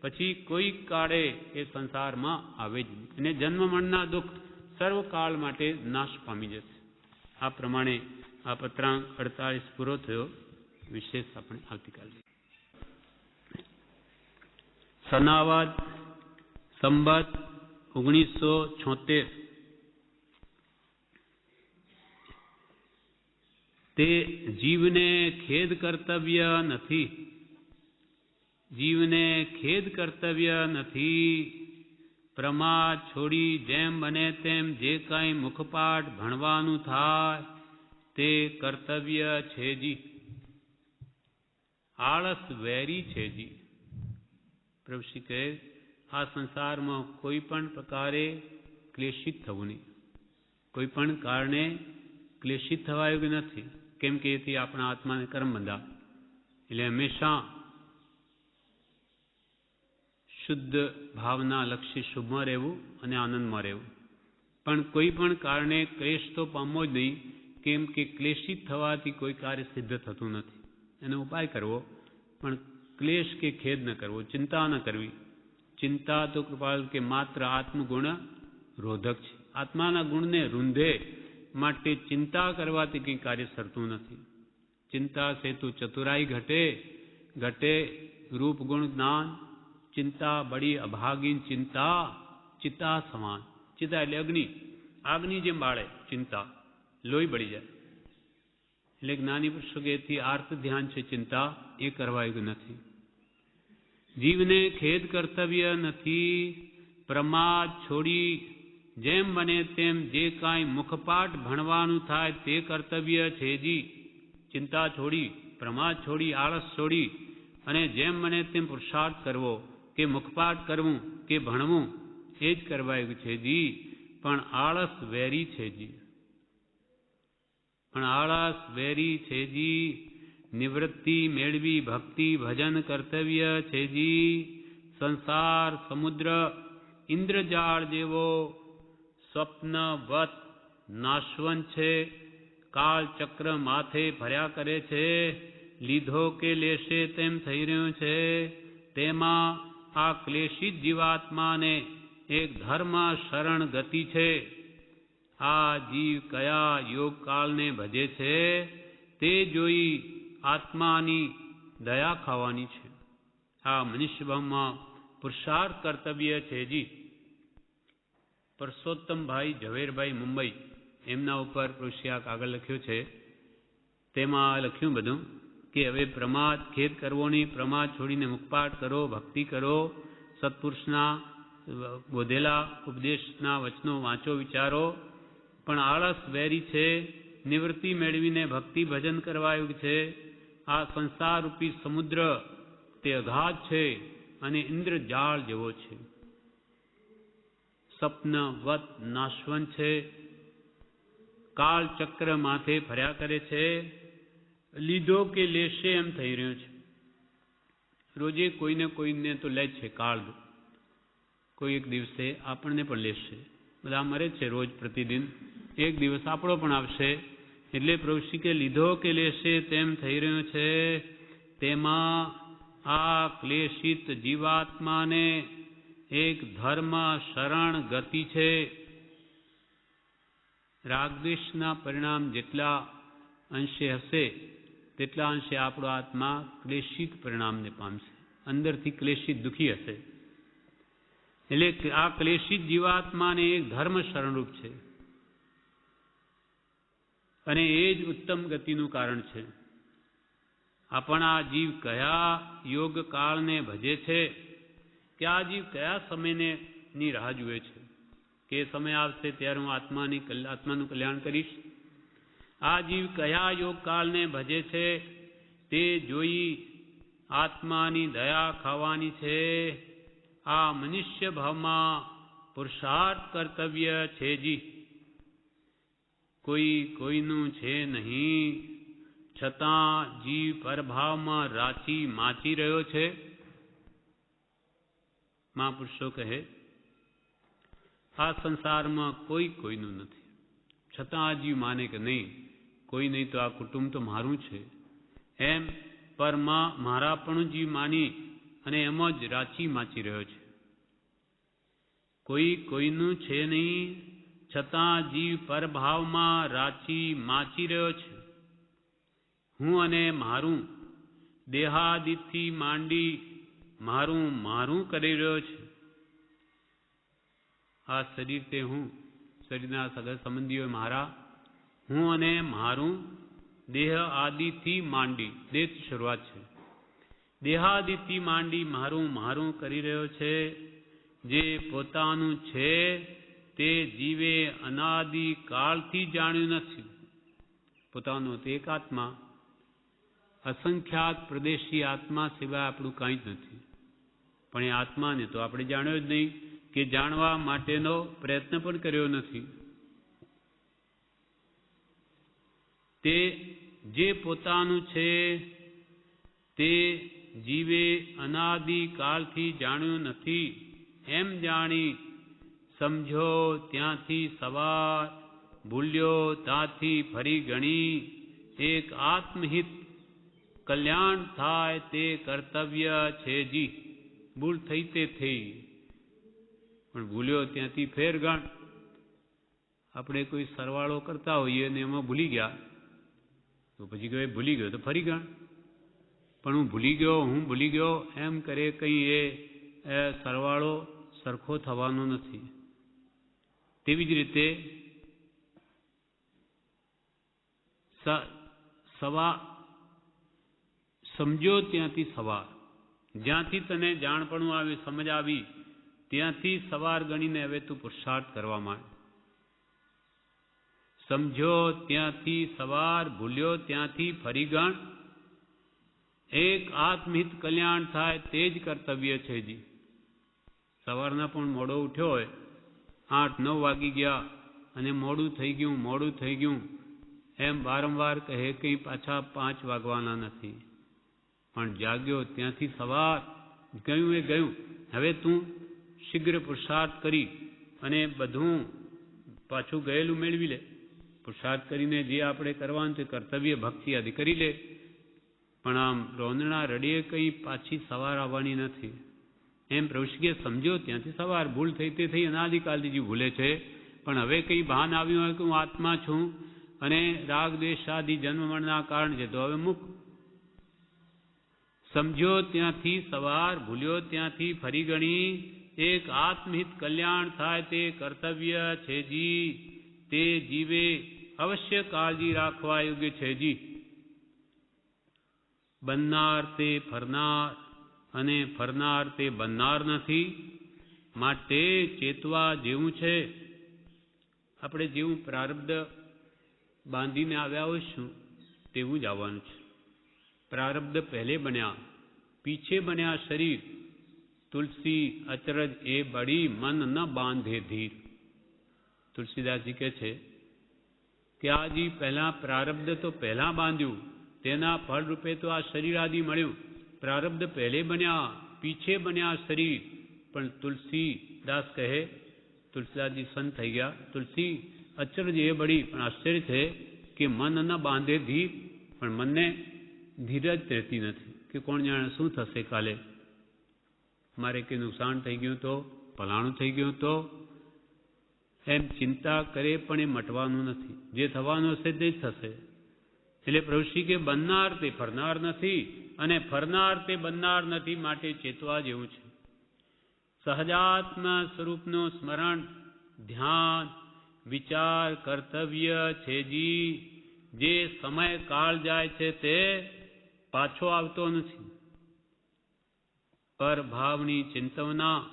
પછી કોઈ કાળે એ સંસારમાં આવે જ નહીં. એને જન્મ મરણના દુઃખ સર્વકાળ માટે નાશ પામી જશે. આ પ્રમાણે આ પત્રાંક 48 પૂરો થયો. વિશેષ આપણે આવતીકાલે. સનાવાદ સંવત 1976. તે જીવને ખેદ કર્તવ્ય નથી. જીવને ખેદ કર્તવ્ય નથી. પ્રમાદ છોડી જેમ બને તેમ જે કાંઈ મુખપાઠ ભણવાનું થાય તે કર્તવ્ય છે જી. આળસ વેરી છે જી. પ્રભુશ્રી કહે આ સંસારમાં કોઈ પણ પ્રકારે ક્લેશિત થવું નહીં. કોઈ પણ કારણે ક્લેશિત થવા યોગ્ય નથી. કેમ કે એથી આપણા આત્માને કર્મ બંધા. એટલે હંમેશા શુદ્ધ ભાવના લક્ષી શુભમાં રહેવું અને આનંદમાં રહેવું. પણ કોઈ પણ કારણે ક્લેશ તો પામવો જ નહીં. કેમ કે ક્લેશિત થવાથી કોઈ કાર્ય સિદ્ધ થતું નથી. એનો ઉપાય કરવો, પણ ક્લેશ કે ખેદ ન કરવો, ચિંતા ન કરવી. ચિંતા તો કૃપાલ કે માત્ર આત્મગુણ રોધક છે. આત્માના ગુણને રૂંધે માટે ચિંતા કરવાથી કંઈ કાર્ય સરતું નથી. ચિંતા સે તું ચતુરાઈ ઘટે ઘટે રૂપ ગુણ જ્ઞાન. ચિંતા બડી અભાગીન ચિંતા ચિતા સમાન. ચિતા એટલે અગ્નિ. આગની જેમ બાળે ચિંતા, લોહી બળી જાય. એટલે જ્ઞાની પુરુષો કે એથી આર્ત ધ્યાન છે ચિંતા, એ કરવા યોગ્ય નથી. જીવને ખેદ કર્તવ્ય નથી. પ્રમાદ છોડી જેમ બને તેમ જે કાંઈ મુખપાઠ ભણવાનું થાય તે કર્તવ્ય છે જી. ચિંતા છોડી, પ્રમાદ છોડી, આળસ છોડી અને જેમ બને તેમ પુરુષાર્થ કરવો કે મુખપાઠ કરવું કે ભણવું એ જ કરવા યોગ્ય છે જી. પણ આળસ વેરી છે જી. પણ આળસ વેરી છે જી. નિવૃત્તિ મેળવી ભક્તિ ભજન કર્તવ્ય છે જી. સંસાર સમુદ્ર ઇન્દ્રજાળ જેવો સ્વપ્નવત નાશવંત છે. કાળ ચક્ર માથે ફર્યા કરે છે. લીધો કે લેશે તેમ થઈ રહ્યું છે. તેમાં આ ક્લેશિત જીવાત્માને એક ધર્મ શરણ ગતિ છે. આ જીવ કયા યોગ કાળને ભજે છે તે જોઈ આત્માની દયા ખાવાની છે. આ મનુષ્યભાવમાં પુરુષાર્થ કર્તવ્ય છે જી. પરસોત્તમભાઈ ઝવેરભાઈ મુંબઈ એમના ઉપર પ્રશ્યાક આગળ લખ્યો છે. તેમાં લખ્યું બધું કે હવે પ્રમાદ ખેદ કરવો નહીં. પ્રમાદ છોડીને મુખપાઠ કરો, ભક્તિ કરો, સત્પુરુષના બોધેલા ઉપદેશના વચનો વાંચો, વિચારો. પણ આળસ વેરી છે. નિવૃત્તિ મેળવીને ભક્તિ ભજન કરવા યોગ્ય છે. આ સંસાર રૂપી સમુદ્ર તે અગાધ છે અને ઇન્દ્રજાળ જેવો છે. સ્વપ્નવત નાશવંત છે. કાળ ચક્ર માથે ફર્યા કરે છે. લીધો કે લેશે એમ થઈ રહ્યો છે. રોજે કોઈને કોઈને તો લે છે કાળ. કોઈ એક દિવસે આપણને પણ લેશે. બધા મરે છે રોજ પ્રતિદિન. એક દિવસ આપણો પણ આવશે. એટલે પ્રભુશ્રી કે લીધો કે લેશે તેમ થઈ રહ્યું છે. તેમાં આ ક્લેશિત જીવાત્માને એક ધર્મ શરણ ગતિ છે. રાગદ્વેષના પરિણામ જેટલા અંશે હશે તેટલા અંશે આપણો આત્મા ક્લેશિત પરિણામને પામશે, અંદરથી ક્લેશિત દુઃખી હશે. એટલે આ ક્લેશિત જીવાત્માને એક ધર્મ શરણરૂપ છે અને એ જ ઉત્તમ ગતિનું કારણ છે. આપણા જીવ કયા યોગ કાળને ભજે છે કે આ જીવ કયા સમયની રાહ જુએ છે કે સમય આવશે ત્યારે હું આત્માનું કલ્યાણ કરીશ. આ જીવ કયા યોગ કાળને ભજે છે તે જોઈ આત્માની દયા ખાવાની છે. આ મનુષ્ય ભાવમાં પુરુષાર્થ કર્તવ્ય છે જી. કોઈનું છે નહીં, છતાં જીવ પરભાવમાં રાચી માચી રહ્યો છે. મહાપુરુષો કહે આ સંસારમાં કોઈનું નથી, છતાં આ જીવ માને કે નહીં, કોઈ નહીં તો આ કુટુંબ તો મારું છે એમ મારા પણ જીવ માની અને એમ જ રાચી માચી રહ્યો છે. કોઈનું છે નહીં, છતાં જીવ પરભાવમાં રાચી માચી રહ્યો છે. હું અને મારું દેહાદિથી માંડી મારું કરી રહ્યો છે. આ શરીર તે હું, શરીરના સગા સંબંધીઓ મારા, હું અને મારું દેહ આદિથી માંડી, દેહથી શરૂઆત છે, દેહાદિથી માંડી મારું કરી રહ્યો છે. જે પોતાનું છે તે જીવે અનાદિ કાળથી જાણ્યું નથી. પોતાનો તે એક આત્મા, અસંખ્યાત પ્રદેશી આત્મા સિવાય આપણું કાંઈ જ નથી. પણ એ આત્માને તો આપણે જાણ્યો જ નહીં કે જાણવા માટેનો પ્રયત્ન પણ કર્યો નથી. તે જે પોતાનું છે તે જીવે અનાદિ કાળથી જાણ્યું નથી એમ જાણી સમજો ત્યાંથી સવાર, ભૂલ્યો ત્યાંથી ફરી ગણી. એક આત્મહિત કલ્યાણ થાય તે કર્તવ્ય છે જી. ભૂલ થઈ તે થઈ, પણ ભૂલ્યો ત્યાંથી ફેર ગણ. આપણે કોઈ સરવાળો કરતા હોઈએ અને એમાં ભૂલી ગયા તો પછી કહેવાય ભૂલી ગયો તો ફરી ગણ. પણ હું ભૂલી ગયો એમ કરે કંઈ એ સરવાળો સરખો થવાનો નથી. તેવી જ રીતે સમજો ત્યાંથી સવાર, જ્યાંથી તને જાણપણું આવી, સમજ આવી, ત્યાંથી સવાર ગણીને હવે તું પુરુષાર્થ કરવા માંડ. સમજો ત્યાંથી સવાર, ભૂલ્યો ત્યાંથી ફરી ગણ. એક આત્મહિત કલ્યાણ થાય તે જ કર્તવ્ય છે જી. સવારના પણ મોડો ઉઠ્યો હોય, 8-9 વાગી ગયા અને મોડું થઈ ગયું એમ વારંવાર કહે કંઈ પાછા 5 વાગવાના નથી. પણ જાગ્યો ત્યાંથી સવાર, ગયું એ ગયું. હવે તું શીઘ્ર પુરુષાર્થ કરી અને બધું પાછું ગયેલું મેળવી લે. પુરુષાર્થ કરીને જે આપણે કરવાનું તે કર્તવ્ય ભક્તિ આદિ કરી લે. પણ આમ રોંદણા રડીએ કંઈ પાછી સવાર આવવાની નથી. એમ પ્રભુ સમજો ત્યાંથી સવાર, ભૂલ થઈ તે થઈ, અનાદિકાલથી જે ભૂલે છે. પણ હવે કંઈ ભાન આવ્યું હોય કે હું આત્મા છું અને રાગ દ્વેષ આદિ જન્મ મરણના કારણ છે તો હવે મુક. સમજો ત્યાંથી સવાર, ભૂલ્યો ત્યાંથી ફરી ગણી. એક આત્મહિત કલ્યાણ થાય તે કર્તવ્ય છે જી. તે જીવે અવશ્ય કાળજી રાખવા યોગ્ય છે જી. બનનાર તે ફરનાર અને ફરનાર તે બનનાર નથી. માટે ચેતવા જેવું છે. આપણે જેવું પ્રારબ્ધ બાંધીને આવ્યા હોઈશું તેવું જ આવવાનું છે. પ્રારબ્ધ પહેલે બન્યા, પીછે બન્યા શરીર. તુલસી અચરજ એ બડી, મન ન બાંધે ધીર. તુલસીદાસજી કહે છે કે આ જી પહેલા પ્રારબ્ધ તો પહેલા બાંધ્યું, તેના ફળ રૂપે તો આ શરીર આદિ મળ્યું. પ્રારબ્ધ પહેલે બન્યા, પીછે બન્યા શરીર. પણ તુલસીદાસ કહે, તુલસીદાસજી સંત થઈ ગયા, તુલસી અચરજ એ બળી, પણ આશ્ચર્ય છે કે મન ન બાંધે ધીર. પણ મનને ધીરજ રહેતી નથી કે કોણ જાણે શું થશે કાલે, મારે કંઈ નુકસાન થઈ ગયું તો, ભલાણું થઈ ગયું તો, એમ ચિંતા કરે પણ એ મટવાનું નથી. જે થવાનું હશે તે જ થશે. એટલે પ્રભુશ્રી કે બનનાર તે ફરનાર નથી, અને ફરનાર તે બનનાર નથી, માટે ચેતવા જેવું છે. સહજાત્મ સ્વરૂપનું સ્મરણ, ધ્યાન, વિચાર કર્તવ્ય છે. જે સમય કાળ જાય છે તે પાછો આવતો નથી. પર ભાવની ચિંતવના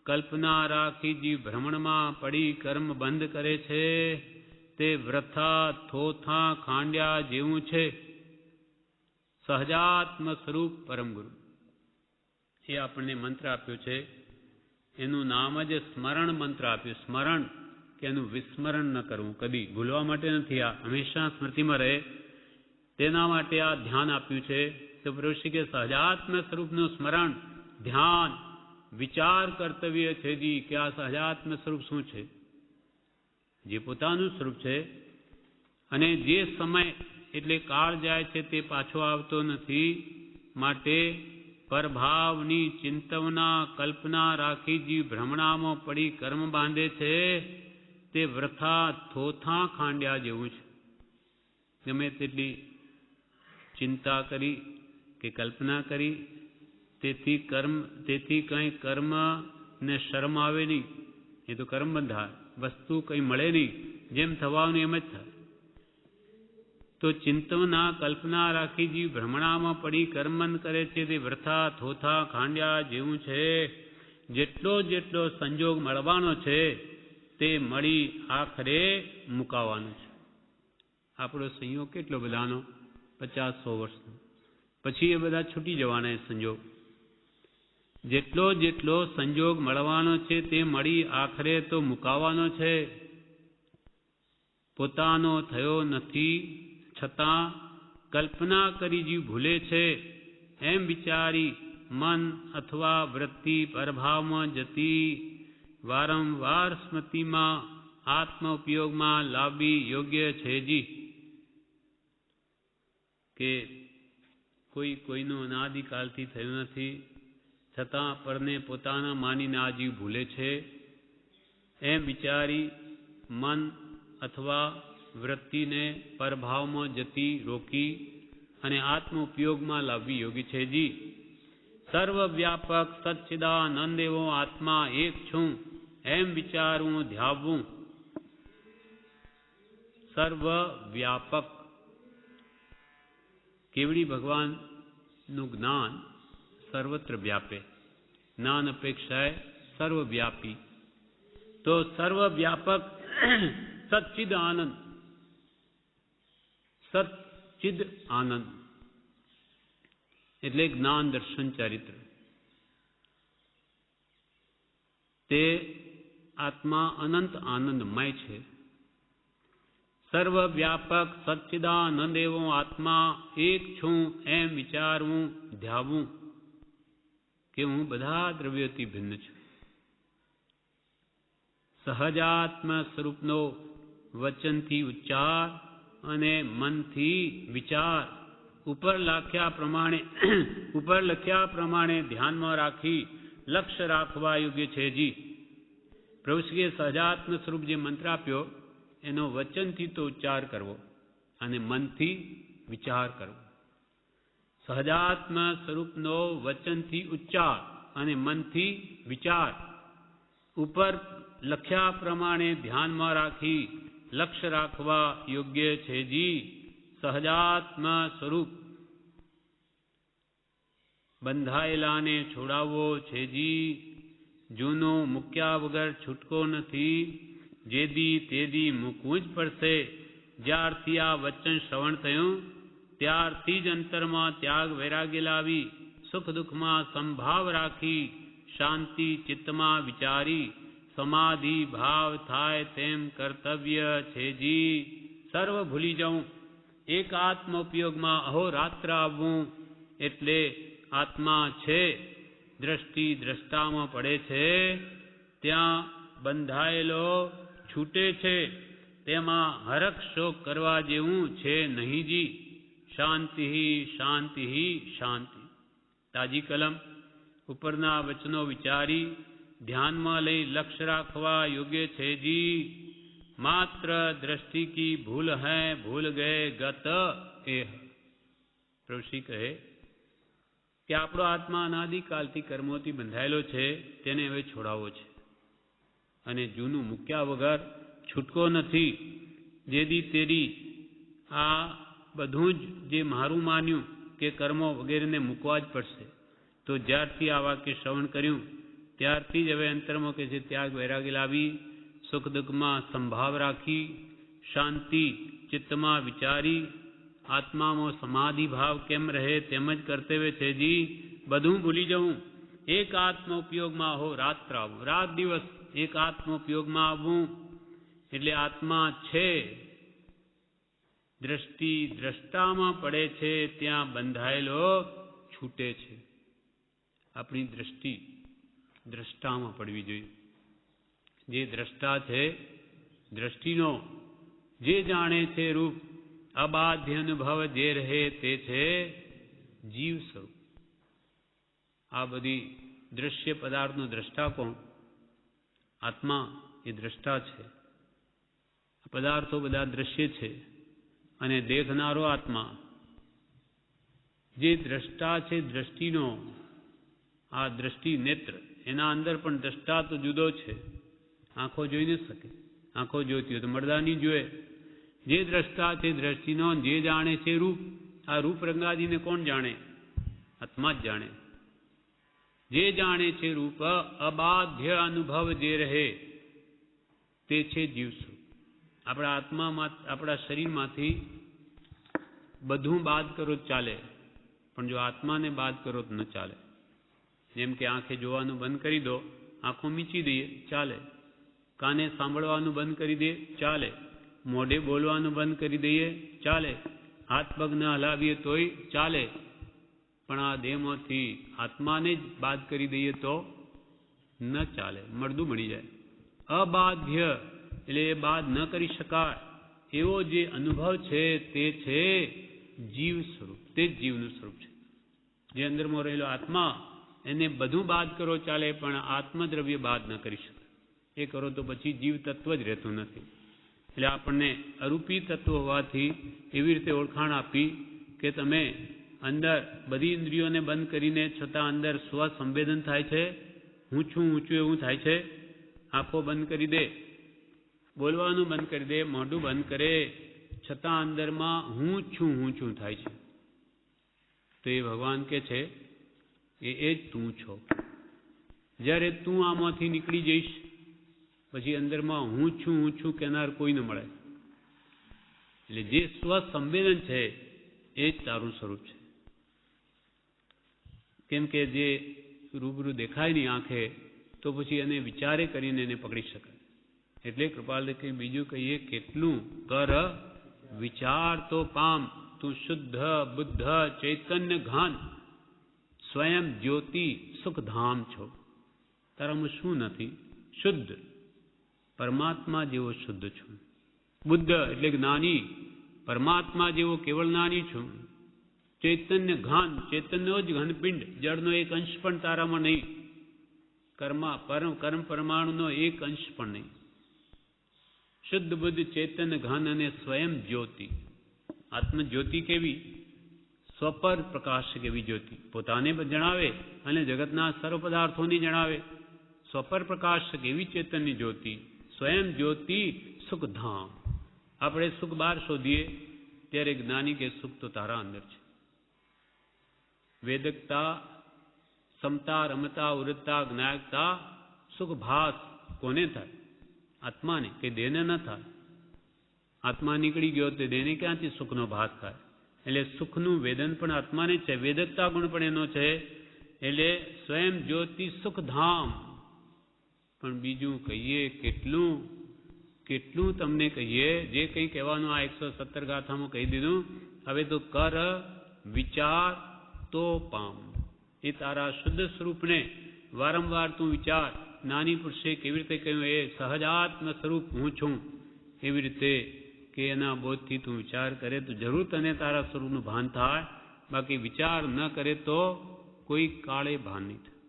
કલ્પના રાખી જીવ ભ્રમણમાં પડી કર્મ બંધ કરે છે, તે વ્રથા થોથા ખાંડ્યા જેવું છે. સહજાત્મ સ્વરૂપ પરમ ગુરુ એ આપણને મંત્ર આપ્યો છે. એનું નામ જ સ્મરણ મંત્ર આપ્યું. સ્મરણ કે એનું વિસ્મરણ ન કરવું, કદી ભૂલવા માટે નથી. આ હંમેશા સ્મૃતિમાં રહે તેના માટે આ ધ્યાન આપ્યું છે. તો પ્રભુશ્રી કે સહજાત્મ સ્વરૂપનું સ્મરણ, ધ્યાન, વિચાર કર્તવ્ય છે કે આ સહજાત્મ સ્વરૂપ શું છે, જે પોતાનું સ્વરૂપ છે. અને જે સમય એટલે કાળ જાય છે તે પાછો આવતો નથી, માટે પરભાવની ચિંતવના કલ્પના રાખી જીવ ભ્રમણામાં પડી કર્મ બાંધે છે, તે વ્રથા થોથા ખાંડ્યા જેવું છે. ગમે તેટલી ચિંતા કરી કે કલ્પના કરી, તેથી કંઈ કર્મ ને શરમ આવે નહીં. એ તો કર્મ બંધાય, વસ્તુ કંઈ મળે નહીં. જેમ થવાનું એમ જ થાય. તો ચિંતવના કલ્પના રાખી જીવ ભ્રમણામાં પડી કર્મબંધ કરે છે, તે વ્રથા થોથા ખાંડ્યા જેવું છે. જેટલો સંજોગ મળવાનો છે તે મળી આખરે મુકાવાનો છે. આપણો સંયોગ કેટલો બધાનો? 50-100 વર્ષનો. પછી એ બધા છૂટી જવાના એ સંજોગ. જેટલો સંજોગ મળવાનો છે તે મળી આખરે તો મુકાવાનો છે. પોતાનો થયો નથી છતાં કલ્પના કરી જીવ ભૂલે છે, એમ વિચારી મન અથવા વૃત્તિ પરભાવમાં જતી વારંવાર સ્મૃતિમાં આત્મ ઉપયોગમાં લાવવી યોગ્ય છે. કે કોઈનું અનાદિકાલથી થયું નથી, છતાં પરને પોતાના માનીને આ જીવ ભૂલે છે, એમ વિચારી મન અથવા વૃત્તિને પરભાવમાં જતી રોકી અને આત્મ ઉપયોગમાં લાવવી યોગ્ય છે. સર્વવ્યાપક સચ્ચિદાનંદ એવો આત્મા એક છું, એમ વિચારવું ધ્યાવવું. સર્વવ્યાપક કેવડી ભગવાનનું જ્ઞાન સર્વત્ર વ્યાપે, જ્ઞાન અપેક્ષાએ સર્વવ્યાપી. તો સર્વવ્યાપક સચ્ચિદ આનંદ, સચ્ચિદ આનંદ એટલે જ્ઞાન દર્શન ચારિત્ર. તે આત્મા અનંત આનંદમય છે. સર્વવ્યાપક સચ્ચિદાનંદ એવો આત્મા એક છું, એમ વિચારવું ધ્યાવવું કે હું બધા દ્રવ્યોથી ભિન્ન છું. સહજાત્મ સ્વરૂપનો વચનથી ઉચ્ચાર અને મનથી વિચાર ઉપર લખ્યા પ્રમાણે ધ્યાનમાં રાખી લક્ષ્ય રાખવા યોગ્ય છે. પ્રભુશ્રીએ સહજાત્મ સ્વરૂપ જે મંત્ર આપ્યો એનો વચનથી તો ઉચ્ચાર કરવો અને મનથી વિચાર કરવો. સહજાત્મ સ્વરૂપનો વચનથી ઉચ્ચાર અને મનથી વિચાર ઉપર લખ્યા પ્રમાણે ધ્યાનમાં રાખી લક્ષ્ય રાખવા યોગ્ય છે. સહજાત્મ સ્વરૂપ બંધાયેલાને છોડાવવો છે. જૂનો મૂક્યા વગર છૂટકો નથી. જેદી તેદી મૂકવું જ પડશે. જ્યારથી આ વચન શ્રવણ થયું ત્યારથી જ અંતરમાં ત્યાગ વૈરાગ્ય લાવી સુખ દુઃખમાં સંભાવ રાખી શાંતિ ચિત્તમાં વિચારી સમાધિ ભાવ થાય તેમ કર્તવ્ય છે. સર્વ ભૂલી જવું, એક આત્મ ઉપયોગમાં અહોરાત્ર આવવું. એટલે આત્મા છે, દ્રષ્ટિ દ્રષ્ટામાં પડે છે, ત્યાં બંધાયેલો છૂટે છે, તેમાં હરખ શોક કરવા જેવું છે નહીં. શાંતિ શાંતિ શાંતિ. તાજી કલમ ઉપરના વચનો વિચારી ધ્યાનમાં લઈ લક્ષ્ય રાખવા યોગ્ય છે જી. માત્ર દ્રષ્ટિ કી ભૂલ હૈ, ભૂલ ગયે ગત એહ. પ્રભુશ્રી કહે કે આપણો આત્મા અનાદિકાલથી કર્મોથી બંધાયેલો છે, તેને હવે છોડાવવો છે અને જૂનું મૂક્યા વગર છૂટકો નથી. જેદી તેરી આ બધું જ જે મારું માન્યું કે કર્મો વગેરેને મૂકવા જ પડશે. તો જ્યારથી આ વાક્ય શ્રવણ કર્યું ત્યારથી જ હવે અંતરમાં કે છે ત્યાગ વૈરાગ્ય લાવી, સુખ દુઃખમાં સંભાવ રાખી, શાંતિ ચિત્તમાં વિચારી, આત્મામાં સમાધિ ભાવ કેમ રહે તેમ જ કર્તવ્ય છે જી. બધું ભૂલી જવું, એક આત્મ ઉપયોગમાં હો રાત્ર આવું, રાત દિવસ એક આત્મ ઉપયોગમાં આવવું. એટલે આત્મા છે, દ્રષ્ટિ દ્રષ્ટામાં પડે છે ત્યાં બંધાયેલો છૂટે છે. આપણી દ્રષ્ટિ દ્રષ્ટામાં પડવી જોઈએ. જે દ્રષ્ટા છે, દ્રષ્ટિનો જે જાણે છે રૂપ, અબાધ્ય અનુભવ જે રહે તે છે જીવ સ્વરૂપ. આ બધી દ્રશ્ય પદાર્થનો દ્રષ્ટા કોણ? આત્મા એ દ્રષ્ટા છે. પદાર્થો બધા દ્રશ્ય છે અને દેખનારો આત્મા. જે દ્રષ્ટા છે દ્રષ્ટિનો, આ દ્રષ્ટિ નેત્ર, એના અંદર પણ દ્રષ્ટા તો જુદો છે. આંખો જોઈ ન શકે, આંખો જોતી હોય તો મરદાની જોએ. જે દ્રષ્ટા છે દ્રષ્ટિનો, જે જાણે છે રૂપ, આ રૂપ રંગાદીને કોણ જાણે? આત્મા જ જાણે. જે જાણે છે રૂપ, અબાધ્ય અનુભવ જે રહે તે છે જીવ સ્વરૂપ. આપણા આત્મામાં, આપણા શરીરમાંથી બધું બાદ કરો તો ચાલે, પણ જો આત્માને બાદ કરો તો ન ચાલે. જેમ કે આંખે જોવાનું બંધ કરી દો, આંખો મીચી દઈએ ચાલે. કાને સાંભળવાનું બંધ કરી દઈએ ચાલે. મોઢે બોલવાનું બંધ કરી દઈએ ચાલે. હાથ પગ ન હલાવીએ તોય ચાલે. પણ આ દેહમાંથી આત્માને જ બાદ કરી દઈએ તો ન ચાલે, મળદું બની જાય. અબાધ્ય એટલે એ બાદ ન કરી શકાય એવો જે અનુભવ છે તે છે જીવ સ્વરૂપ. તે જ જીવનું સ્વરૂપ છે. જે અંદરમાં રહેલો આત્મા, એને બધું બાદ કરો ચાલે, પણ આત્મદ્રવ્ય બાદ ન કરી શકે. એ કરો તો પછી જીવ તત્વ જ રહેતું નથી. એટલે આપણને અરૂપી તત્વ હોવાથી એવી રીતે ઓળખાણ આપી કે તમે અંદર બધી ઇન્દ્રિયોને બંધ કરીને છતાં અંદર સ્વ સંવેદન થાય છે, હું છું ઊંચું એવું થાય છે. આંખો બંધ કરી દે, બોલવાનું બંધ કરી દે, મોઢું બંધ કરે, છતાં અંદરમાં હું છું થાય છે. તો એ ભગવાન કે છે એ જ તું છો. જ્યારે તું આમાંથી નીકળી જઈશ પછી અંદરમાં હું છું કહેનાર કોઈ ન મળે. એટલે જે સ્વ સંવેદન છે એ જ તારું સ્વરૂપ છે. કેમ કે જે રૂબરૂ દેખાય નહીં આંખે, તો પછી એને વિચારે કરીને એને પકડી શકાય. એટલે કૃપાલ બીજું કહીએ, કેટલું કર વિચાર તો પામ, તું શુદ્ધ બુદ્ધ ચૈતન્ય ઘાન, સ્વયં જ્યોતિ સુખધામ છો. તારામાં શું નથી? શુદ્ધ, પરમાત્મા જેવો શુદ્ધ છું. બુદ્ધ એટલે જ્ઞાની, પરમાત્મા જેવો કેવળ જ્ઞાની છું. ચૈતન્ય ઘાન, ચૈતન્યનો જ ઘનપિંડ, જળનો એક અંશ પણ તારામાં નહીં. કર્મ પરમાણુનો એક અંશ પણ નહીં. શુદ્ધ બુદ્ધ ચૈતન્ય ઘન અને સ્વયં જ્યોતિ. આત્મજ્યોતિ કેવી? સ્વપર પ્રકાશક એવી જ્યોતિ. પોતાને જણાવે અને જગતના સર્વ પદાર્થોને જણાવે. સ્વપર પ્રકાશક એવી ચૈતન્ય જ્યોતિ, સ્વયં જ્યોતિ સુખધામ. આપણે સુખ બહાર શોધીએ ત્યારે જ્ઞાની કે સુખ તો તારા અંદર છે. વેદકતા, સમતા, રમતા, વૃત્તા, જ્ઞાયકતા, સુખ ભાસ કોને થાય? આત્માને, કે દેહને ન થાય. આત્મા નીકળી ગયો તો દેહને ક્યાંથી સુખનો ભાસ થાય? એટલે સુખનું વેદન પણ આત્માને છે, વેદકતા ગુણ પણ એનો છે. એટલે સ્વયં જ્યોતિ સુખધામ. પણ બીજું કહીએ કેટલું તમને કહીએ, જે કંઈ કહેવાનું આ 117 ગાથામાં કહી દીધું. હવે તો કર વિચાર તો પામ. એ તારા શુદ્ધ સ્વરૂપને વારંવાર તું વિચાર. નાની પુરુષે કેવી રીતે કહ્યું, એ સહજાત્મ સ્વરૂપ હું છું, એવી રીતે કે એના બોધથી તું વિચાર કરે તો જરૂર તને તારા સ્વરૂપનું ભાન થાય. બાકી વિચાર ન કરે તો કોઈ કાળે ભાન નહીં થાય.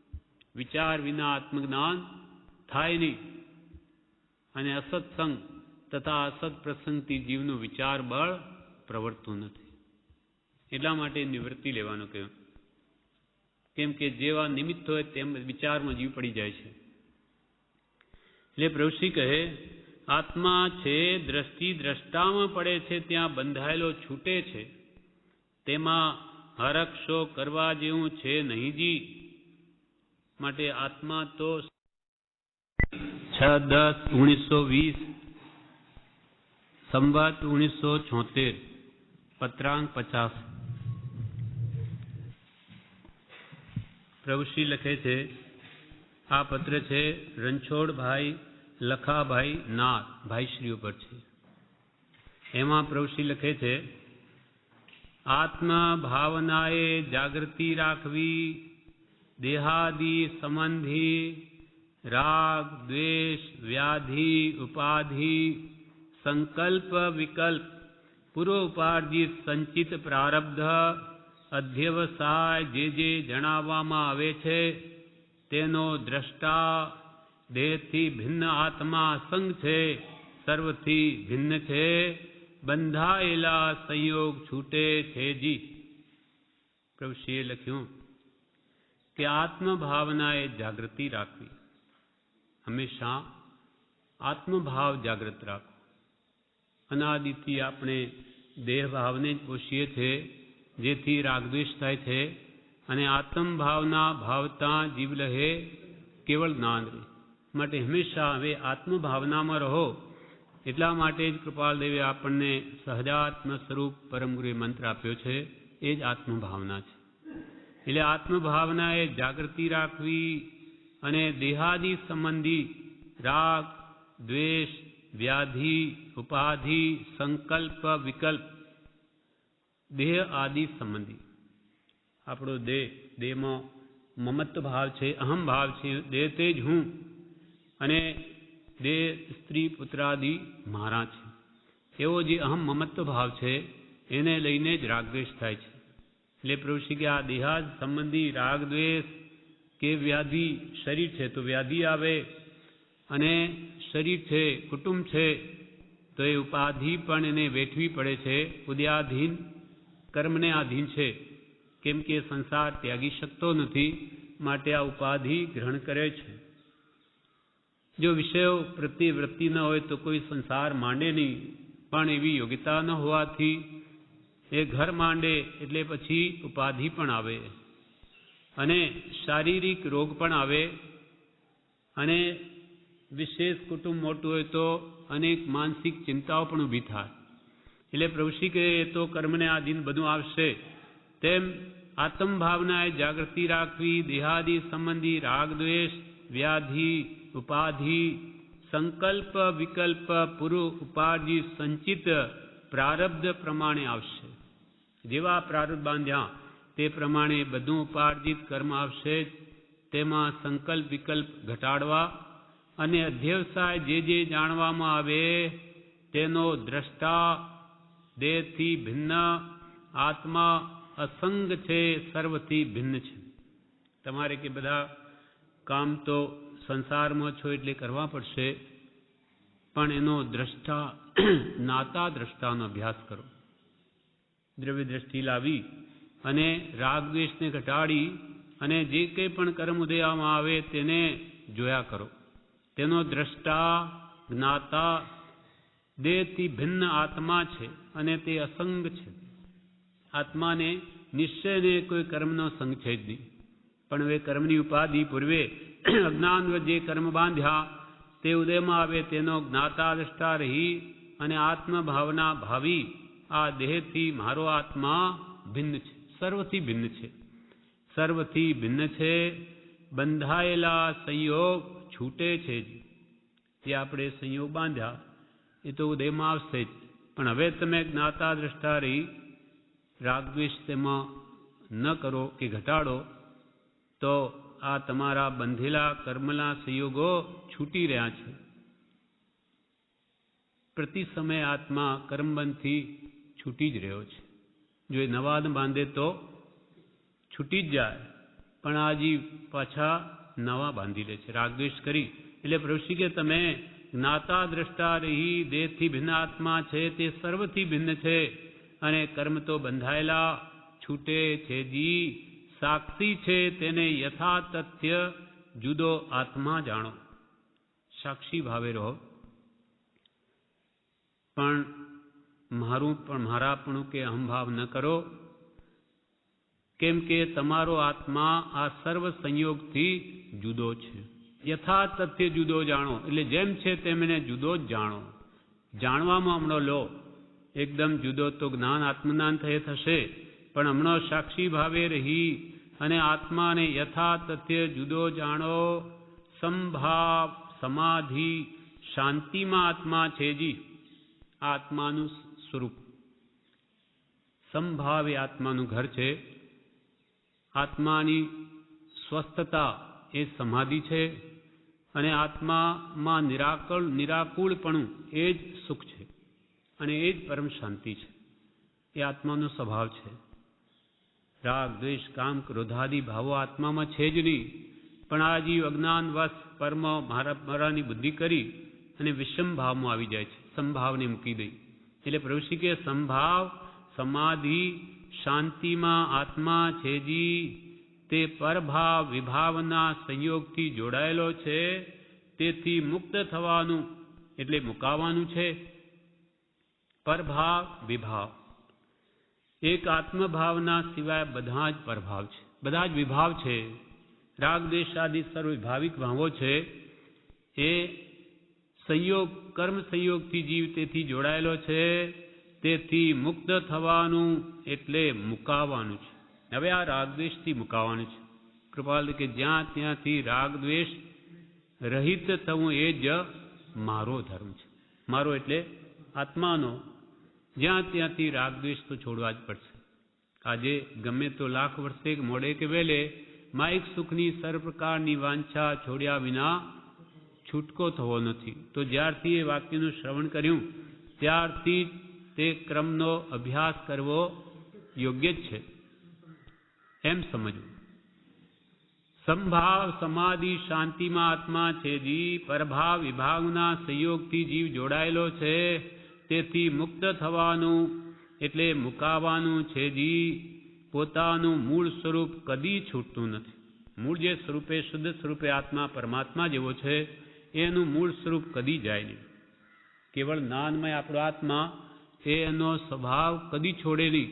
વિચાર વિના આત્મજ્ઞાન થાય નહીં અને અસત્સંગ તથા અસત પ્રસંગથી જીવનું વિચાર બળ પ્રવર્તતું નથી. એટલા માટે નિવૃત્તિ લેવાનું કહ્યું. કેમ કે જેવા નિમિત્ત હોય તેમ વિચારમાં જીવ પડી જાય છે. એટલે પ્રભુશ્રી કહે આત્મા છે દ્રષ્ટિ દ્રષ્ટામાં પડે છે ત્યાં બંધાયેલો છૂટે છે, તેમાં હરક્ષો કરવા જેવું છે નહીં જી. માટે આત્મા તો 6/10/1920 સંવત 1976 પત્રાંક 50. પ્રભુશ્રી લખે છે, આ પત્ર છે રણછોડભાઈ લખાભાઈ નાર ભાઈશ્રી ઉપર છે. એમાં પ્રભુશ્રી લખે છે, આત્મ ભાવનાએ જાગૃતિ રાખવી, દેહાદિ સંબંધી રાગ દ્વેષ વ્યાધિ ઉપાધિ સંકલ્પ વિકલ્પ પૂર્વોપાર્જિત સંચિત પ્રારબ્ધ અધ્યવસાય જે જણાવવામાં આવે છે તેનો દ્રષ્ટા દેહથી ભિન્ન આત્મા સંગ છે, સર્વથી ભિન્ન છે, બંધાયેલા સંયોગ છૂટે છે જી. પ્રભુશ્રીએ લખ્યું કે આત્મભાવનાએ જાગૃતિ રાખવી. હંમેશા આત્મભાવ જાગૃત રાખો. અનાદિથી આપણે દેહભાવને જ પોષીએ છીએ, જેથી રાગદ્વેષ થાય છે, અને આત્મભાવના ભાવતા જીવ લહે કેવળ જ્ઞાન રહે. માટે હંમેશા હવે આત્મભાવનામાં રહો. એટલા માટે જ કૃપાલદેવે આપણને સહજાત્મ સ્વરૂપ પરમ ગુરુએ મંત્ર આપ્યો છે, એ જ આત્મભાવના છે. એટલે આત્મભાવનાએ જાગૃતિ રાખવી અને દેહાદિ સંબંધી રાગ દ્વેષ વ્યાધિ ઉપાધિ સંકલ્પ વિકલ્પ દેહ આદિ સંબંધી આપણો દેહમાં મમત્વ ભાવ છે, અહમ ભાવ છે, દેહ તે જ હું અને દેહ સ્ત્રી પુત્રાદિ મારા છે, એવો જે અહમ મમત્વ ભાવ છે એને લઈને જ રાગદ્વેષ થાય છે. એટલે પ્રભુશ્રી કે આ દેહાદ સંબંધી રાગ દ્વેષ કે વ્યાધિ શરીર છે તો વ્યાધિ આવે, અને શરીર છે કુટુંબ છે તો એ ઉપાધિ પણ એને વેઠવી પડે છે. ઉદયાધીન કર્મને આધીન છે, કેમ કે સંસાર ત્યાગી શકતો નથી, માટે આ ઉપાધિ ગ્રહણ કરે છે. જો વિષયો પ્રત્યે વૃત્તિ ન હોય તો કોઈ સંસાર માંડે નહીં, પણ એવી યોગ્યતા ન હોવાથી એ ઘર માંડે એટલે પછી ઉપાધિ પણ આવે અને શારીરિક રોગ પણ આવે, અને વિશેષ કુટુંબ મોટું હોય તો અનેક માનસિક ચિંતાઓ પણ ઊભી થાય. એટલે પ્રભુશ્રી કે એ તો કર્મને આધીન બધું આવશે. તેમ આત્મભાવનાએ જાગૃતિ રાખવી, દેહાદિ સંબંધી રાગ દ્વેષ વ્યાધિ ઉપાધિ સંકલ્પ વિકલ્પ પૂર્વ ઉપાર્જિત સંચિત પ્રારબ્ધ પ્રમાણે આવશે. જેવા પ્રારબ્ધ બાંધ્યા તે પ્રમાણે બધું ઉપાર્જિત કર્મ આવશે. તેમાં સંકલ્પ વિકલ્પ ઘટાડવા અને અધ્યવસાય જે જાણવામાં આવે તેનો દ્રષ્ટા દેહથી ભિન્ન આત્મા અસંગ છે, સર્વથી ભિન્ન છે. તમારે કે બધા કામ તો સંસારમાં છો એટલે કરવા પડશે, પણ એનો દ્રષ્ટા નાતા દ્રષ્ટાનો અભ્યાસ કરો. દ્રવ્ય દ્રષ્ટિ લાવી અને રાગદ્વેષને ઘટાડી અને જે કંઈ પણ કર્મ ઉદયમાં આવે તેને જોયા કરો. તેનો દ્રષ્ટા જ્ઞાતા દેહથી ભિન્ન આત્મા છે અને તે અસંગ છે. આત્માને નિશ્ચયને કોઈ કર્મનો સંગ છે જ નહીં, પણ હવે કર્મની ઉપાધિ પૂર્વે અજ્ઞાન જે કર્મ બાંધ્યા તે ઉદયમાં આવે તેનો જ્ઞાતા દ્રષ્ટા રહી અને આત્મભાવના ભાવી આ દેહથી મારો આત્મા ભિન્ન છે, સર્વથી ભિન્ન છે, સર્વથી ભિન્ન છે, બંધાયેલા સંયોગ છૂટે છે. જે આપણે સંયોગ બાંધ્યા એ તો ઉદયમાં આવશે જ, પણ હવે તમે જ્ઞાતા દ્રષ્ટા રહી રાગદ્વેષ તેમાં ન કરો કે ઘટાડો તો આ તમારા બંધેલા કર્મના સંયોગો છૂટી રહ્યા છે. પ્રતિ સમય આત્મા કર્મબંધથી છૂટી જ રહ્યો છે. જો એ નવા બાંધે તો છૂટી જ જાય, પણ આ જીવ પાછા નવા બાંધી લે છે. રાગદ્વેષ કરી એટલે પ્રભુશ્રી કે તમે જ્ઞાતા દ્રષ્ટા રહી દેહથી ભિન્ન આત્મા છે તે સર્વથી ભિન્ન છે અને કર્મ તો બંધાયેલા છૂટે છે જી સાક્ષી છે તેને યથા તથ્ય જુદો આત્મા જાણો. સાક્ષી ભાવે રહો, પણ મારાપણું કે અહંભાવ ન કરો, કેમ કે તમારો આત્મા આ સર્વ સંયોગથી જુદો છે. યથા તથ્ય જુદો જાણો એટલે જેમ છે તેમ એને જુદો જ જાણો. જાણવામાં હમણો લો, એકદમ જુદો તો જ્ઞાન આત્મજ્ઞાન થશે, પણ હમણો સાક્ષી ભાવે રહી અને આત્માને યથા તથ્ય જુદો જાણો. સંભાવ સમાધિ શાંતિમાં આત્મા છે જી, આત્માનું સ્વરૂપ. સંભાવ એ આત્માનું ઘર છે, આત્માની સ્વસ્થતા એ સમાધિ છે અને આત્મામાં નિરાકુળપણું એ જ સુખ છે અને એ જ પરમ શાંતિ છે. એ આત્માનો સ્વભાવ છે. રાગ દ્વેષ કામ ક્રોધાદિ ભાવો આત્મામાં છે જ નહીં, પણ આ જીવ અજ્ઞાનવશ પરમ મારાની બુદ્ધિ કરી અને વિષમ ભાવમાં આવી જાય છે, સંભાવને મૂકી દઈ. એટલે પ્રભુશ્રી કે સંભાવ સમાધિ શાંતિમાં આત્મા છે જી, તે પરભાવ વિભાવના સંયોગથી જોડાયેલો છે, તેથી મુક્ત થવાનું એટલે મુકાવાનું છે. પરભાવ વિભાવ એક આત્મભાવના સિવાય બધા જ પરભાવ છે, બધા જ વિભાવ છે. રાગ દ્વેષ આદિ સર્વ વિભાવિક ભાવો છે એ સંયોગ કર્મ સંયોગથી જીવ તેથી જોડાયેલો છે, તેથી મુક્ત થવાનું એટલે મુકાવાનું છે. હવે આ રાગદ્વેષથી મુકાવાનું છે. કૃપાલ કે જ્યાં ત્યાંથી રાગદ્વેષ રહિત થવું એ જ મારો ધર્મ છે. મારો એટલે આત્માનો. જ્યાં ત્યાંથી રાગદ્વેષ તો છોડવા જ પડશે. આજે ગમે તો લાખ વર્ષે મોડે કે વહેલે માઇક સુખની સર્વ પ્રકારની વાંછા છોડ્યા વિના છૂટકો થવો નથી. તો જ્યારથી એ વાક્યનું શ્રવણ કર્યું ત્યારથી તે ક્રમનો અભ્યાસ કરવો યોગ્ય જ છે એમ સમજવું. સંભાવ સમાધિ શાંતિમાં આત્મા છે જી, પરભાવ વિભાવના સંયોગથી જીવ જોડાયેલો છે, તેથી મુક્ત થવાનું એટલે મુકાવાનું છે જી. પોતાનું મૂળ સ્વરૂપ કદી છૂટતું નથી. મૂળ જે સ્વરૂપે શુદ્ધ સ્વરૂપે આત્મા પરમાત્મા જેવો છે એનું મૂળ સ્વરૂપ કદી જાય નહીં. કેવળ જ્ઞાનમય આપણો આત્મા એનો સ્વભાવ કદી છોડે નહીં.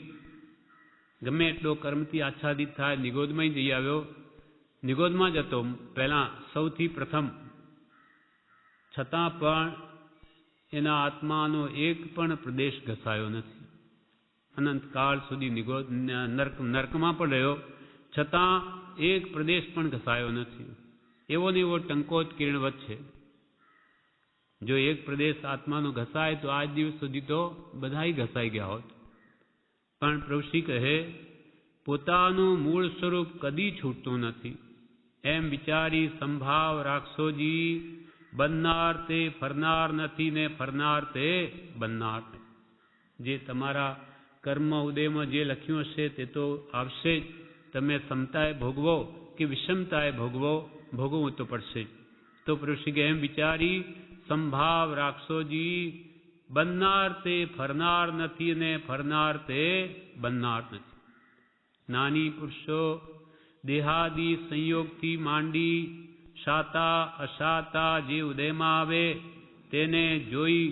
ગમે એટલો કર્મથી આચ્છાદિત થાય, નિગોદમાં જઈ આવ્યો, નિગોદમાં જ હતો પહેલાં સૌથી પ્રથમ, છતાં પણ એના આત્માનો એક પણ પ્રદેશ ઘસાયો નથી. અનંતકાળ સુધી નિગોદ નર્કમાં પણ રહ્યો, છતાં એક પ્રદેશ પણ ઘસાયો નથી. એવો ને એવો ટંકોત કિરણવત છે. જો એક પ્રદેશ આત્માનો ઘસાય તો આજ દિવસ સુધી તો બધાય ઘસાઈ ગયા હોત. પણ પ્રભુશ્રી કહે પોતાનું મૂળ સ્વરૂપ કદી છૂટતું નથી. એમ વિચારી સંભાવ રાખશોજી, બનનાર તે ફરનાર નથી ને ફરનાર તે બનનાર નથી. જે તમારા કર્મ ઉદયમાં જે લખ્યું હશે તે તો આવશે જ. તમે સમતાએ ભોગવો કે વિષમતાએ ભોગવો, ભોગવવું તો પડશે જ. તો પ્રભુશ્રી કે એમ વિચારી સંભાવ રાખશોજી, બનનાર તે ફરનાર નથી ને ફરનાર તે બનનાર નથી. નાની પુરુષો દેહાદી સંયોગથી માંડી શાતા અશાતા જે ઉદયમાં આવે તેને જોઈ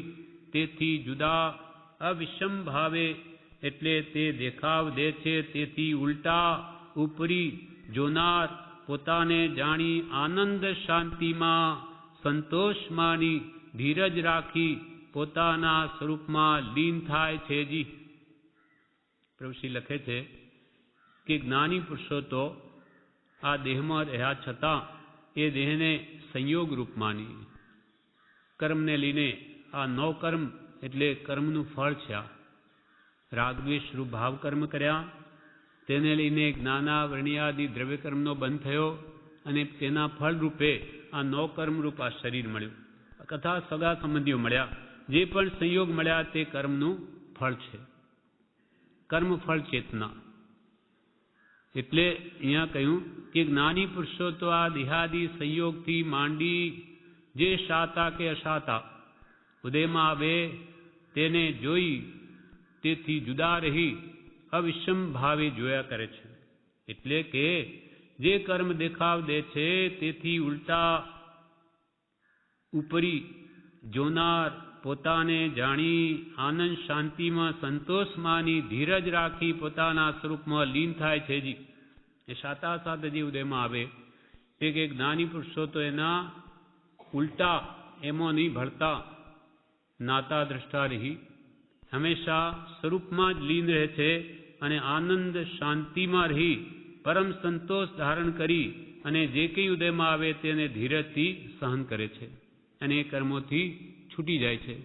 તેથી જુદા અવિષમ ભાવે એટલે તે દેખાવ દે છે, તેથી ઉલટા ઉપરી જોનાર પોતાને જાણી આનંદ શાંતિમાં સંતોષ માની ધીરજ રાખી પોતાના સ્વરૂપમાં લીન થાય છે જી. પ્રભુશ્રી લખે છે કે જ્ઞાની પુરુષો તો આ દેહમાં રહ્યા છતાં એ દેહને સંયોગ રૂપ માની કર્મને લઈને આ નવ કર્મ એટલે કર્મનું ફળ છે. આ રાગદ્વેષ રૂપ ભાવ કર્મ કર્યા, તેને લઈને જ્ઞાનાવરણ્યાદિ દ્રવ્યકર્મનો બંધ થયો અને તેના ફળ રૂપે આ નવ કર્મ રૂપ આ શરીર મળ્યું. કથા સગા સંબંધીઓ મળ્યા, જે પણ સંયોગ મળ્યા તે કર્મનું ફળ છે. કર્મ ફળ ચેતના એટલે અહીંયા કહ્યું કે જ્ઞાની પુરુષો તો આ દેહાદી સંયોગથી માંડી જે શાતા કે અશાતા ઉદયમાં આવે તેને જોઈ તેથી જુદા રહી અવિષમ ભાવે જોયા કરે છે. એટલે કે જે કર્મ દેખાવ દે છે તેથી ઉલટા ઉપરી જોનાર પોતાને જાણી આનંદ શાંતિમાં સંતોષ માની ધીરજ રાખી પોતાના સ્વરૂપમાં લીન થાય છે. જી એ શાતા સાથે જે ઉદયમાં આવે તે કે જ્ઞાની પુરુષો તો એના ઉલટા એમાં નહીં ભળતા નાતા દ્રષ્ટા રહી હંમેશા સ્વરૂપમાં જ લીન રહે છે અને આનંદ શાંતિમાં રહી પરમ સંતોષ ધારણ કરી અને જે કંઈ ઉદયમાં આવે તેને ધીરજથી સહન કરે છે અને એ કર્મોથી છૂટી જાય છે.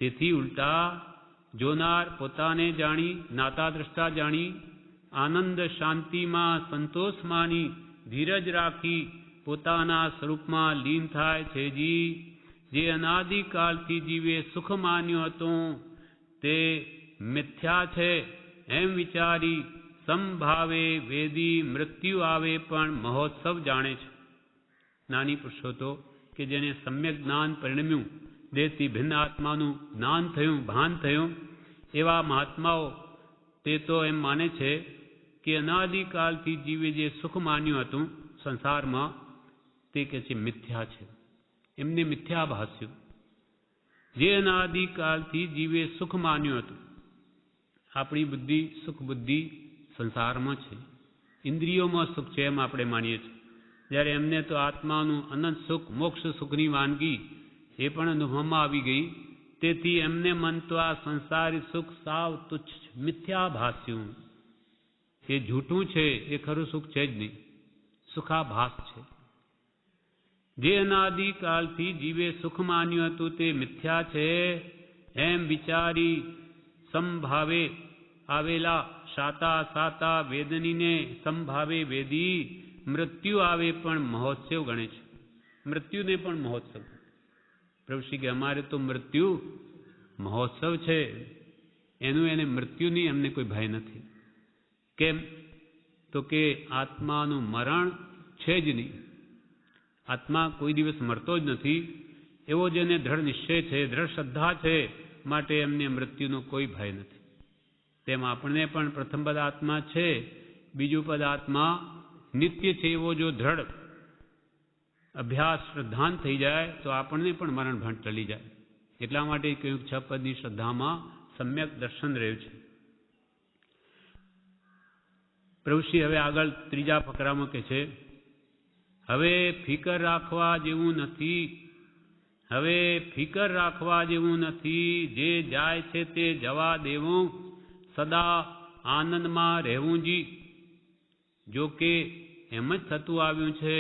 તેથી ઉલટા જોનાર પોતાને જાણી નાતા દ્રષ્ટા જાણી આનંદ શાંતિમાં સંતોષ માની ધીરજ રાખી પોતાના સ્વરૂપમાં લીન થાય છે. જી જે અનાદિકાલથી જીવે સુખ માન્યો હતો તે મિથ્યા છે એમ વિચારી સમભાવે વેદી મૃત્યુ આવે પણ મહોત્સવ જાણે છે. જ્ઞાની પુરુષો તો કે જેને સમ્યક જ્ઞાન પરિણમ્યું દેહથી ભિન્ન આત્માનું જ્ઞાન થયું ભાન થયું એવા મહાત્માઓ તે તો એમ માને છે કે અનાદિકાલથી જીવે જે સુખ માન્યું હતું સંસારમાં તે કે છે મિથ્યા છે. એમને મિથ્યા ભાસ્યું. જે અનાદિકાલથી જીવે સુખ માન્યું હતું આપણી બુદ્ધિ સુખ બુદ્ધિ સંસારમાં છે ઇન્દ્રિયોમાં સુખ છે એમ આપણે માનીએ છીએ. જ્યારે એમને તો આત્માનું અનંત સુખ મોક્ષ સુખની વાનગી એ પણ અનુભવમાં આવી ગઈ. તેથી એમને મન તો આ સંસારી સુખ સાવ તુચ્છ મિથ્યા ભાસ્યું. એ જૂઠું છે એ ખરું સુખ છે જ નહીં સુખાભાસ છે. જે અનાદિકાલથી જીવે સુખ માન્યું હતું તે મિથ્યા છે એમ વિચારી સમભાવે આવેલા શાતા સાતા વેદનીને સમભાવે વેદી મૃત્યુ આવે પણ મહોત્સવ ગણે છે. મૃત્યુને પણ મહોત્સવ. પ્રભુશ્રી કે અમારે તો મૃત્યુ મહોત્સવ છે એનું એને મૃત્યુની એમને કોઈ ભય નથી. કેમ તો કે આત્માનું મરણ છે જ નહીં. આત્મા કોઈ દિવસ મરતો જ નથી એવો જેને દ્રઢ નિશ્ચય છે દ્રઢ શ્રદ્ધા છે માટે એમને મૃત્યુનો કોઈ ભય નથી. તેમ આપણને પણ પ્રથમ પદ આત્મા છે બીજું પદ આત્મા નિત્ય છે એવો જો દ્રઢ અભ્યાસ શ્રદ્ધાંત થઈ જાય તો આપણને પણ મરણ ભંટ ટળી જાય. એટલા માટે કહ્યું 6 પદની શ્રદ્ધામાં સમ્યક દર્શન રહ્યું છે. પ્રભુશ્રી હવે આગળ ત્રીજા ફકરામાં કહે છે હવે ફિકર રાખવા જેવું નથી. હવે ફિકર રાખવા જેવું નથી. જે જાય છે તે જવા દેવું સદા આનંદમાં રહેવું. જી જો કે એમ જ થતું આવ્યું છે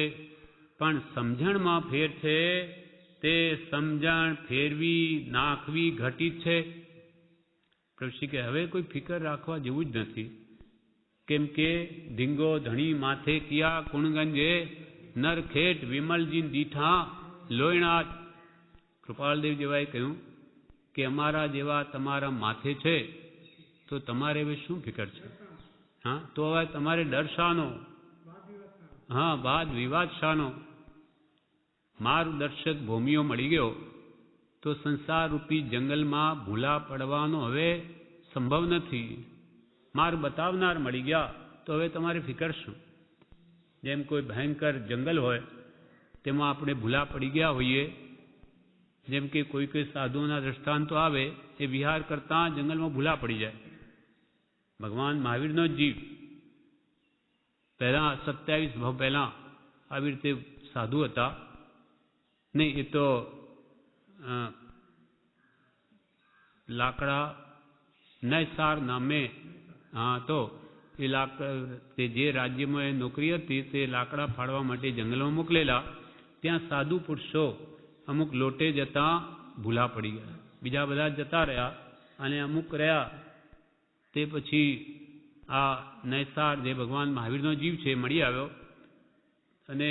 પણ સમજણમાં ફેર છે. તે સમજણ ફેરવી નાખવી ઘટિત છે. પ્રભુશ્રી કે હવે કોઈ ફિકર રાખવા જેવું જ નથી. કેમ કે ધીંગો ધણી માથે કિયા કુણગંજે નરખેટ વિમલજી દીઠા લોયણા. કૃપાલદેવ જેવાએ કહ્યું કે અમારા જેવા તમારા માથે છે તો તમારે હવે શું ફિકર છે? હા તો હવે તમારે ડર શાનો? હા વાદ વિવાદ શાનો? માર્ગદર્શક ભૂમિઓ મળી ગયો તો સંસાર રૂપી જંગલમાં ભૂલા પડવાનો હવે સંભવ નથી. માર્ગ બતાવનાર મળી ગયા તો હવે તમારે ફિકર શું? જેમ કોઈ ભયંકર જંગલ હોય તેમાં આપણે ભૂલા પડી ગયા હોઈએ. જેમ કે કોઈ સાધુઓના દ્રષ્ટાંતો આવે એ વિહાર કરતા જંગલમાં ભૂલા પડી જાય. ભગવાન મહાવીરનો જીવ પહેલા 27 ભાવ પહેલા આવી રીતે સાધુ હતા. નહીં એ તો લાકડા નયસાર નામે તો એ તે જે રાજ્યમાં એ નોકરી હતી તે લાકડા ફાડવા માટે જંગલમાં મોકલેલા. ત્યાં સાધુ પુરુષો અમુક લોટે જતા ભૂલા પડી ગયા. બીજા બધા જતા રહ્યા અને અમુક રહ્યા. તે પછી આ નયસાર જે ભગવાન મહાવીરનો જીવ છે મળી આવ્યો અને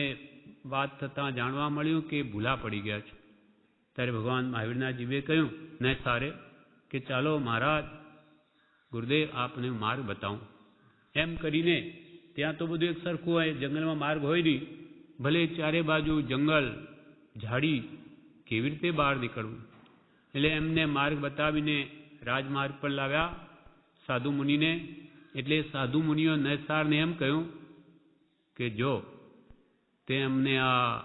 વાત થતાં જાણવા મળ્યું કે ભૂલા પડી ગયા છે. ત્યારે ભગવાન મહાવીરના જીવે કહ્યું નયસારે કે ચાલો મહારાજ ગુરુદેવ આપને માર્ગ બતાવું. એમ કરીને ત્યાં તો બધું એક સરખું હોય, જંગલમાં માર્ગ હોય નહીં, ભલે ચારે બાજુ જંગલ ઝાડી, કેવી રીતે બહાર નીકળવું? એટલે એમને માર્ગ બતાવીને રાજમાર્ગ પર લાવ્યા સાધુ મુનિને. એટલે સાધુ મુનિઓ નરસારને એમ કહ્યું કે જો તે અમને આ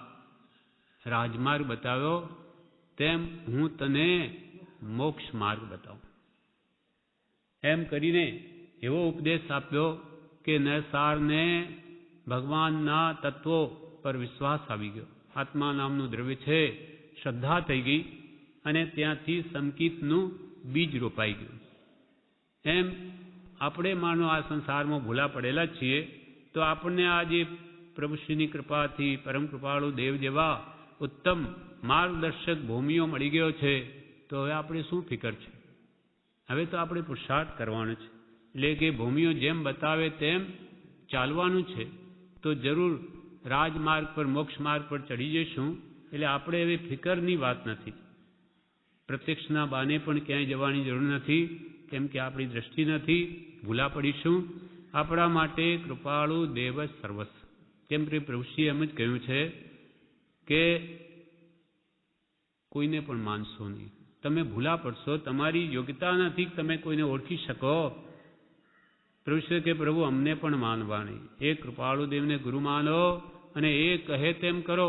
રાજમાર્ગ બતાવ્યો તેમ હું તને મોક્ષ માર્ગ બતાવું. એમ કરીને એવો ઉપદેશ આપ્યો કે નરસારને ભગવાનના તત્વો પર વિશ્વાસ આવી ગયો. આત્મા નામનું દ્રવ્ય છે, શ્રદ્ધા થઈ ગઈ અને ત્યાંથી સંકિતનું બીજ રોપાઈ ગયું. એમ આપણે માનો આ સંસારમાં ભૂલા પડેલા છીએ, તો આપણને આજે પ્રભુશ્રીની કૃપાથી પરમ કૃપાળુ દેવ જેવા ઉત્તમ માર્ગદર્શક ભૂમિઓ મળી ગયો છે, તો હવે આપણે શું ફિકર છે? હવે તો આપણે પુરુષાર્થ કરવાનો છે. એટલે કે ભૂમિઓ જેમ બતાવે તેમ ચાલવાનું છે, તો જરૂર રાજમાર્ગ પર મોક્ષ માર્ગ પર ચડી જઈશું. એટલે આપણે હવે ફિકરની વાત નથી. પ્રત્યક્ષના બાને પણ ક્યાંય જવાની જરૂર નથી, કેમ કે આપણી દ્રષ્ટિ નથી, ભૂલા પડીશું. આપણા માટે કૃપાળુ દેવ જ સર્વસ્વ. કેમ કે પ્રભુશ્રીએ એમ જ કહ્યું છે કે કોઈને પણ માનશો નહીં. તમે ભૂલા પડશો, તમારી યોગ્યતા નથી કે તમે કોઈને ઓળખી શકો. પ્રભુશ્રી કે પ્રભુ અમને પણ માનવા નહીં. એ કૃપાળુ દેવને ગુરુ માનો અને એ કહે તેમ કરો,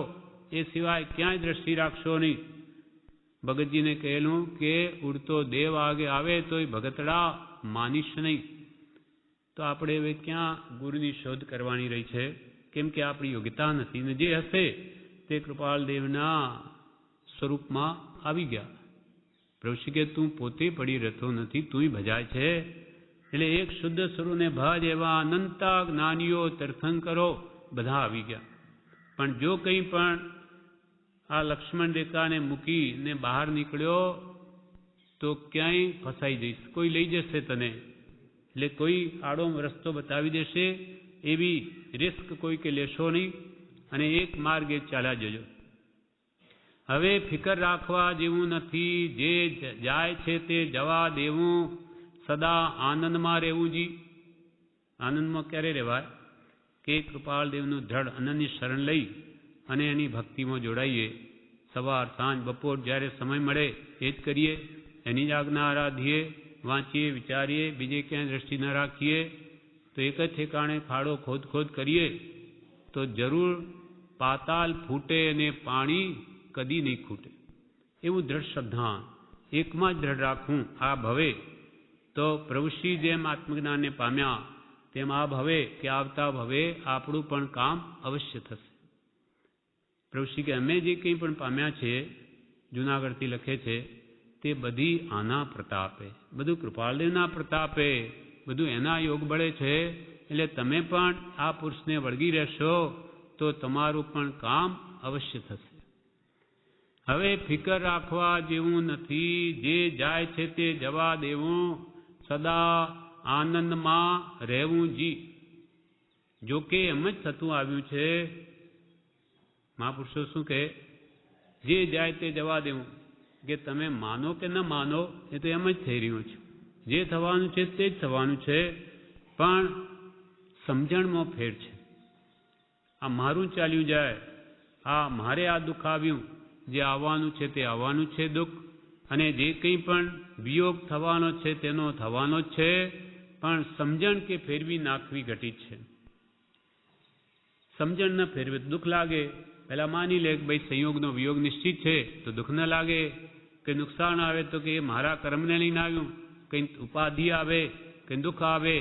એ સિવાય ક્યાંય દ્રષ્ટિ રાખશો નહીં. ભગતજીને કહેલું કે ઉડતો દેવ આગે આવે તોય ભગતડા માનીશ નહીં. તો આપણે હવે ક્યાં ગુરુની શોધ કરવાની રહી છે? કેમ કે આપણી યોગ્યતા નથી, ને જે હશે તે કૃપાળ દેવના સ્વરૂપમાં આવી ગયા. પ્રભુશ્રી કે તું પોતે પડી રહેતો નથી, તુંય ભજાય છે. એટલે એક શુદ્ધ સ્વરૂપને ભજ એવા અનંતા જ્ઞાનીઓ તીર્થંકરો બધા આવી ગયા. પણ જો કંઈ પણ આ લક્ષ્મણ રેખાને મૂકીને બહાર નીકળ્યો તો ક્યાંય ફસાઈ જઈશ, કોઈ લઈ જશે તને. એટલે કોઈ આડો રસ્તો બતાવી દેશે, એવી રિસ્ક કોઈ કે લેશો નહીં અને એક માર્ગે ચાલ્યા જજો. હવે ફિકર રાખવા જેવું નથી, જે જાય છે તે જવા દેવું, સદા આનંદમાં રહેવું. જી આનંદમાં ક્યારે રહેવાય? કે કૃપાળ દેવનું ધડ અનન્ય શરણ લઈ અને એની ભક્તિમાં જોડાઈએ. સવાર સાંજ બપોર જ્યારે સમય મળે એ જ કરીએ, એની જ આજ્ઞા આરાધીએ, વાંચીએ, વિચારીએ, બીજે ક્યાંય દ્રષ્ટિ ન રાખીએ. તો એક જ ઠેકાણે ખાડો ખોદ કરીએ તો જરૂર પાતાલ ફૂટે અને પાણી કદી નહીં ખૂટે. એવું દ્રઢ શ્રદ્ધા એકમાં જ દ્રઢ રાખવું. આ ભવે તો પ્રભુશ્રી જેમ આત્મજ્ઞાનને પામ્યા તેમ આ ભવે કે આવતા ભવે આપણું પણ કામ અવશ્ય થશે. પ્રભુશ્રી કે અમે જે કંઈ પણ પામ્યા છે, જૂનાગઢથી લખે છે, તે બધી આના પ્રતાપે, બધું કૃપાળદેવના પ્રતાપે, બધું એના યોગ બળે છે. એટલે તમે પણ આ પુરુષને વળગી રહેશો તો તમારું પણ કામ અવશ્ય થશે. હવે ફિકર રાખવા જેવું નથી, જે જાય છે તે જવા દેવું, સદા આનંદમાં રહેવું. જી જોકે એમ જ થતું આવ્યું છે. મહાપુરુષો શું કહે? જે જાય તે જવા દેવું. કે તમે માનો કે ન માનો એ તો એમ જ થઈ રહ્યું છે. જે થવાનું છે તે જ થવાનું છે, પણ સમજણમાં ફેર છે. આ મારું ચાલ્યું જાય, આ મારે આ દુઃખ આવ્યું, જે આવવાનું છે તે આવવાનું છે દુઃખ, અને જે કંઈ પણ વિયોગ થવાનો છે તેનો થવાનો જ છે. પણ સમજણ કે ફેરવી નાખવી ઘટિત છે. સમજણ ન ફેરવે તો દુઃખ લાગે. પહેલાં માની લે કે ભાઈ સંયોગનો વિયોગ નિશ્ચિત છે તો દુઃખ ન લાગે. કંઈ નુકસાન આવે તો કે એ મારા કર્મને લઈને આવ્યું, કંઈ ઉપાધિ આવે, કંઈ દુઃખ આવે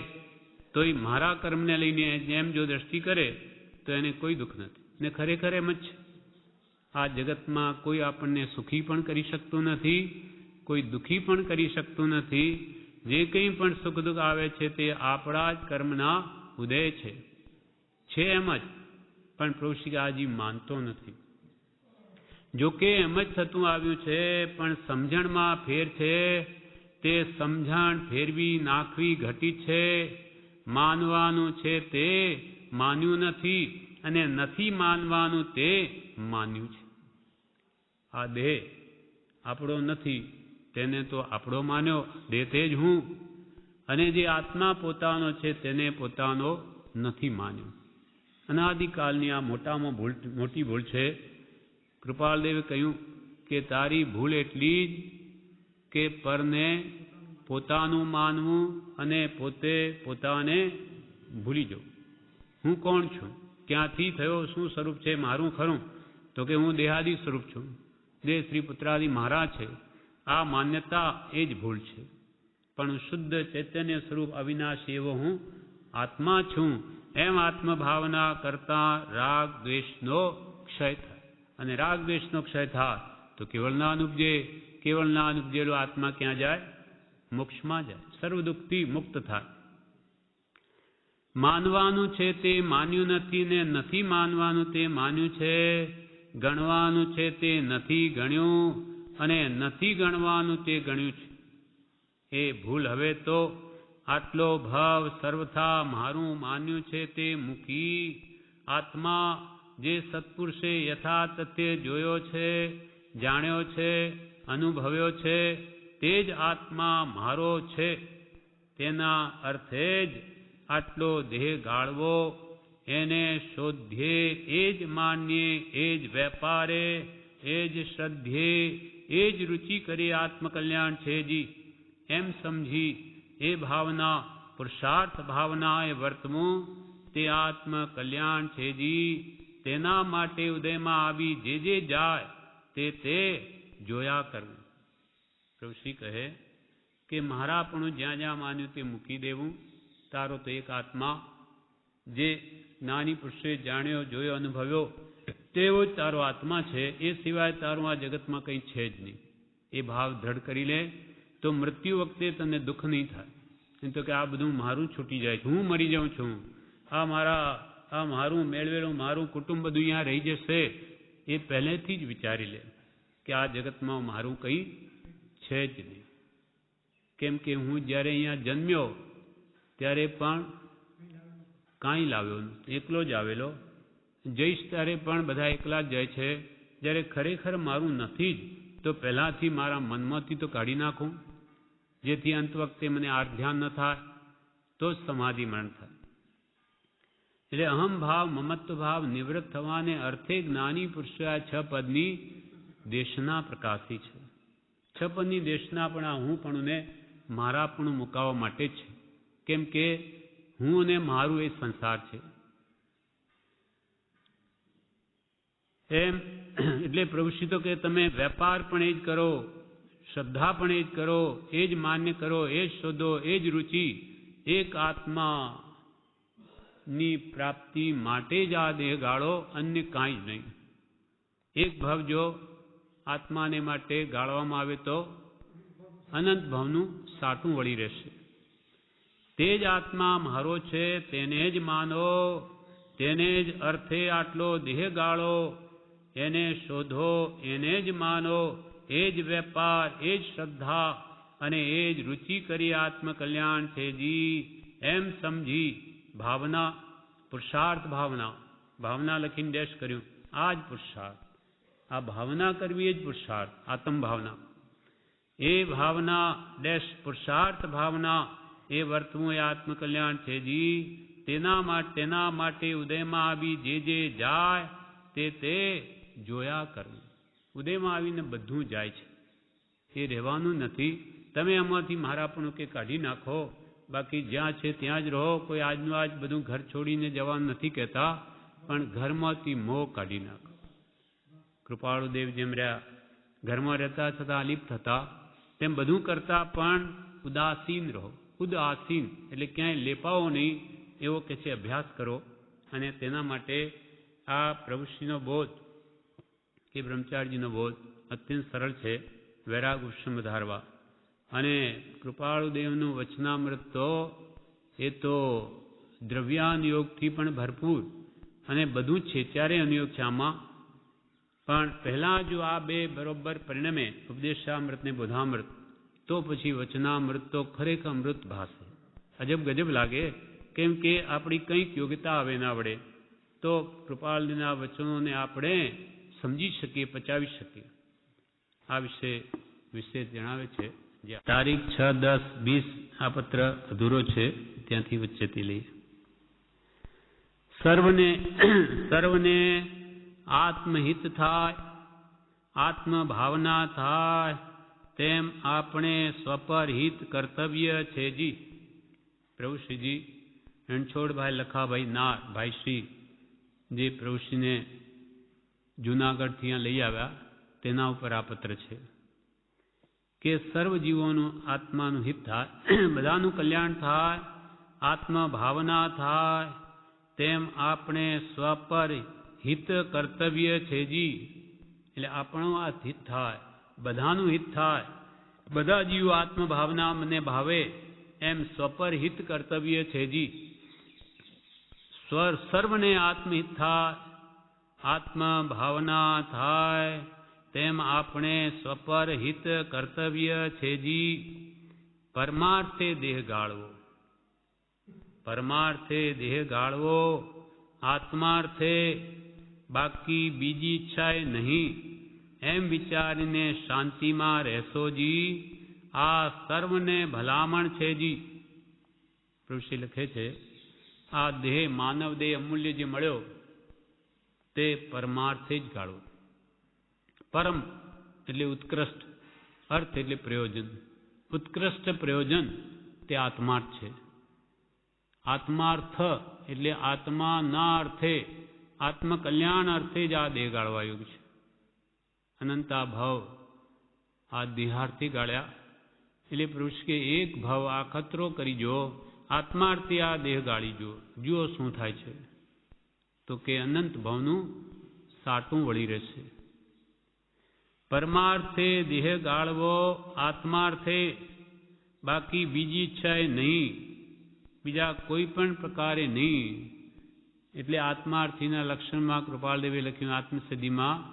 તો એ મારા કર્મને લઈને જેમ જો દ્રષ્ટિ કરે તો એને કોઈ દુઃખ નથી. ને ખરેખર એમ જ છે. આ જગતમાં કોઈ આપણને સુખી પણ કરી શકતું નથી, કોઈ દુઃખી પણ કરી શકતું નથી. જે કંઈ પણ સુખ દુઃખ આવે છે તે આપણા જ કર્મના ઉદય છે એમ જ. પણ પ્રભુશ્રી આજી માનતો નથી. જોકે એમ જ થતું આવ્યું છે, પણ સમજણમાં ફેર છે. તે સમજણ ફેરવી નાખવી ઘટિત છે. માનવાનું છે તે માન્યું નથી, અને નથી માનવાનું તે માન્યું છે. આ દેહ આપણો નથી, તેને તો આપણો માન્યો. દેહ તે જ હું. અને જે આત્મા પોતાનો છે તેને પોતાનો નથી માન્યો. અનાદિકાલની આ મોટામાં મોટી ભૂલ છે. કૃપાલદેવે કહ્યું કે તારી ભૂલ એટલી જ કે પરને પોતાનું માનવું અને પોતે પોતાને ભૂલી જવું. હું કોણ છું, ક્યાંથી થયો, શું સ્વરૂપ છે મારું ખરું, તો કે હું દેહાદી સ્વરૂપ છું, દેહ સ્ત્રી પુત્રાદિ મારા છે. આ માન્યતા એ જ ભૂલ છે. પણ શુદ્ધ ચૈતન્ય સ્વરૂપ અવિનાશી એવો હું આત્મા છું એમ આત્મભાવના કરતા રાગ દ્વેષનો ક્ષય થાય. અને રાગ દ્વેષનો ક્ષય થાય તો કેવળના અનુપજે. કેવળના અનુપજેલો આત્મા ક્યાં જાય? મોક્ષમાં જાય, સર્વ દુઃખથી મુક્ત થાય. માનવાનું છે તે માન્યું નથી ને નથી માનવાનું તે માન્યું છે. ગણવાનું છે તે નથી ગણ્યું અને નથી ગણવાનું તે ગણ્યું છે. એ ભૂલ હવે તો આટલો ભાવ સર્વથા મારું માન્યું છે તે મૂકી આત્મા જે સત્પુરુષે યથાતથ્ય જોયો છે, જાણ્યો છે, અનુભવ્યો છે તે જ આત્મા મારો છે. તેના અર્થે જ આટલો દેહ ગાળવો, એને શોધ્યે, એ જ માન્યે, એ જ વેપારે, એ જ શ્રદ્ધ્યે, એ જ રુચિ કરી આત્મકલ્યાણ છે જી એમ સમજી એ ભાવના પુરુષાર્થ ભાવના એ વર્તવું તે આત્મકલ્યાણ છે જી. તેના માટે ઉદયમાં આવી જે જાય તે જોયા કરવું. પ્રભુશ્રી કહે કે મારા પણ જ્યાં જ્યાં માન્યું તે મૂકી દેવું. તારો તો એક આત્મા જે જ્ઞાની પુરુષે જાણ્યો, જોયો, અનુભવ્યો તેવો જ તારો આત્મા છે. એ સિવાય તારું આ જગતમાં કંઈ છે જ નહીં. એ ભાવ દ્રઢ કરી લે તો મૃત્યુ વખતે તને દુઃખ નહીં થાય. એમ તો કે આ બધું મારું છૂટી જાય છે, હું મરી જાઉં છું, આ મારું મેળવેલું મારું કુટુંબ બધું અહીંયા રહી જશે. એ પહેલેથી જ વિચારી લે કે આ જગતમાં મારું કંઈ છે જ નહીં. કેમ કે હું જ્યારે અહીંયા જન્મ્યો ત્યારે પણ કાંઈ લાવ્યો નથી, એકલો જ આવેલો. જઈશ ત્યારે પણ બધા એકલા જ જાય છે. જ્યારે ખરેખર મારું નથી જ તો પહેલાંથી મારા મનમાંથી તો કાઢી નાખું, જેથી અંત વખતે મને આ ધ્યાન ન થાય તો જ સમાધિ મરણ થાય. એટલે અહમ ભાવ, મમત્વ ભાવ નિવૃત્ત થવાને અર્થે જ્ઞાની પુરુષે આ 6 પદની દેશના પ્રકાશી છે. 6 પદની દેશના પણ આ હું પણ ને મારા પણ મુકાવવા માટે છે. કેમ કે હું અને મારું એ સંસાર છે. એમ એટલે પ્રભુશ્રી તો કે તમે વેપાર પણ એ જ કરો, શ્રદ્ધા પણ એ જ કરો, એ જ માન્ય કરો, એ જ શોધો, એ જ રુચિ. એક આત્માની પ્રાપ્તિ માટે જ આ દેહ ગાળો, અન્ય કાંઈ જ નહીં. એક ભાવ જો આત્માને માટે ગાળવામાં આવે તો અનંત ભાવનું સાટું વળી રહેશે. તે જ આત્મા મારો છે તેને જ માનો, તેને જ અર્થે આટલો દેહ ગાળો, એને શોધો, એને જ માનો, એ જ વેપાર, એ જ શ્રદ્ધા અને એ જ રુચિ કરી આત્મકલ્યાણ છે જી એમ સમજી ભાવના, પુરુષાર્થ ભાવના લખીને ડેશ કર્યું. આ જ પુરુષાર્થ, આ ભાવના કરવી એ જ પુરુષાર્થ, આત્મ ભાવના. એ ભાવના ડેશ પુરુષાર્થ ભાવના એ વર્તવું એ આત્મકલ્યાણ છે જી. તેના માટે ઉદયમાં આવી જે જાય તે જોયા કરવું. ઉદયમાં આવીને બધું જાય છે, એ રહેવાનું નથી. તમે આમાંથી મારાપણું કે કાઢી નાખો, બાકી જ્યાં છે ત્યાં જ રહો. કોઈ આજનું આજ બધું ઘર છોડીને જવાનું નથી કહેતા, પણ ઘરમાંથી મોહ કાઢી નાખો. કૃપાળુદેવ જેમ રહ્યા, ઘરમાં રહેતા છતાં અલિપ્ત હતા, તેમ બધું કરતા પણ ઉદાસીન રહો. ઉદાસીન એટલે ક્યાંય લેપાઓ નહીં એવો કે છે અભ્યાસ કરો. અને તેના માટે આ પ્રભુશ્રીનો બોધ કે બ્રહ્મચારીજીનો બોધ અત્યંત સરળ છે. વૈરાગ ઉષ્મ ધારવા અને કૃપાળુદેવનું વચનામૃત તો એ તો દ્રવ્યાનુયોગથી પણ ભરપૂર અને બધું જ છે. ચારે અનુયોગ છે આમાં. પણ પહેલાં જો આ બે બરોબર પરિણમે, ઉપદેશામૃત ને બોધામૃત, તો પછી વચનામૃત તો ખરેખર અમૃત ભાષે. અજબ ગજબ લાગે. કેમ કે આપણી કંઈક યોગ્યતા આવે ના વડે તો કૃપાળના વચનોને આપણે સમજી શકીએ, પચાવી શકીએ. આ વિશે જણાવે છે તારીખ 6-10-20 આ પત્ર અધૂરો છે, ત્યાંથી વચ્ચેથી લઈએ. સર્વને આત્મહિત થાય, આત્મભાવના થાય, તેમ આપણે સ્વપર હિત કર્તવ્ય છે જી. પ્રભુશ્રીજી રણછોડભાઈ લખાભાઈ નાર ભાઈશ્રી જે પ્રભુશ્રીને જૂનાગઢથી અહીંયા લઈ આવ્યા તેના ઉપર આ પત્ર છે કે સર્વ જીવોનું આત્માનું હિત થાય, બધાનું કલ્યાણ થાય, આત્મભાવના થાય, તેમ આપણે સ્વપર હિત કર્તવ્ય છે જી. એટલે આપણું આ હિત થાય, બધાનું હિત થાય, બધા જીવો આત્મભાવના મને ભાવે એમ સ્વપર હિત કર્તવ્ય છે જી. સર્વને આત્મહિત થાય, આત્મભાવના થાય, તેમ આપણે સ્વપર હિત કર્તવ્ય છે જી. પરમાર્થે દેહ ગાળવો, પરમાર્થે દેહ ગાળવો, આત્માર્થે બાકી બીજી ઈચ્છાએ નહીં, એમ વિચારીને શાંતિમાં રહેશો જી. આ સર્વને ભલામણ છે જી. ઋષિ લખે છે આ દેહ, માનવ દેહ અમૂલ્ય જે મળ્યો તે પરમાર્થે જ ગાળવો. પરમ એટલે ઉત્કૃષ્ટ, અર્થ એટલે પ્રયોજન. ઉત્કૃષ્ટ પ્રયોજન તે આત્માર્થ છે. આત્માર્થ એટલે આત્માના અર્થે, આત્મકલ્યાણ અર્થે જ આ દેહ ગાળવા યોગ છે. અનંતા ભાવ આ દેહાર્થી ગાળ્યા એટલે પુરુષ કે એક ભાવ આ ખતરો કરી જો, આત્માર્થી આ દેહ ગાળી જો, જુઓ શું થાય છે. તો કે અનંત ભાવનું સાટું વળી રહેશે. પરમાર્થે દેહ ગાળવો, આત્માર્થે બાકી બીજી ઈચ્છાએ નહીં, બીજા કોઈ પણ પ્રકારે નહીં. એટલે આત્માર્થીના લક્ષણમાં કૃપાલદેવે લખ્યું આત્મસિદ્ધિમાં,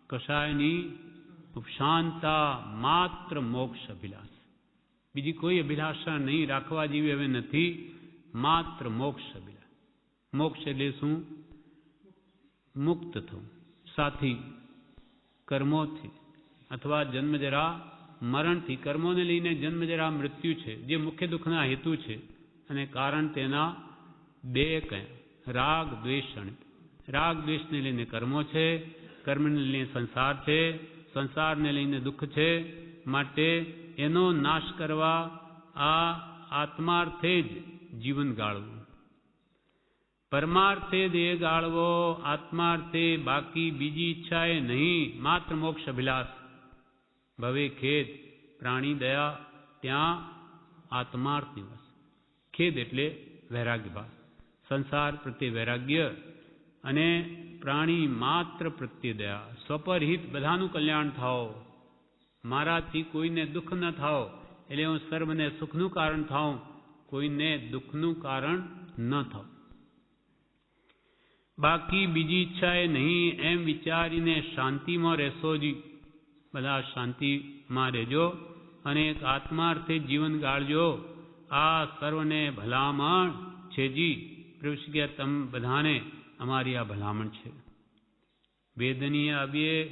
કશાયની ઉપશાંતા માત્ર મોક્ષ અભિલાષ. બીજી કોઈ અભિલાષા નહીં રાખવા જેવી હવે નથી, માત્ર મોક્ષ અભિલાષ. મોક્ષ એટલે શું? મુક્ત થવું, સાથી કર્મોથી અથવા જન્મજરા મરણથી. કર્મોને લઈને જન્મજરા મૃત્યુ છે જે મુખ્ય દુઃખના હેતુ છે, અને કારણ તેના બે કયા? રાગ દ્વેષ. રાગ દ્વેષને લઈને કર્મો છે, કર્મને લઈને સંસાર છે, સંસારને લઈને દુઃખ છે. માટે એનો નાશ કરવા આ આત્માર્થે જ જીવન ગાળવું. પરમાર્થે દેહ ગાળવો, આત્માર્થે બાકી બીજી ઈચ્છાએ નહીં, માત્ર મોક્ષ અભિલાષ. ભવે ખેદ પ્રાણી દયા, ત્યાં આત્માર્થ નિવાસ. ખેદ એટલે વૈરાગ્ય ભાવ, સંસાર પ્રત્યે વૈરાગ્ય, અને પ્રાણી માત્ર પ્રત્યે દયા. સ્વપરહિત બધાનું કલ્યાણ થાઓ, મારાથી કોઈને દુઃખ ન થાઓ, એટલે હું સર્વને સુખનું કારણ થાઉં, કોઈને દુઃખનું કારણ ન થાઉં. બાકી બીજી ઈચ્છાએ નહીં, એમ વિચારીને શાંતિમાં રહેશો જી. બધા શાંતિમાં રહેજો અને એક આત્માર્થે જીવન ગાળજો. આ સર્વને ભલામણ છે જી. પ્રભુ કે તમ બધાને અમારી આ ભલામણ છે. વેદનીય અવ્યય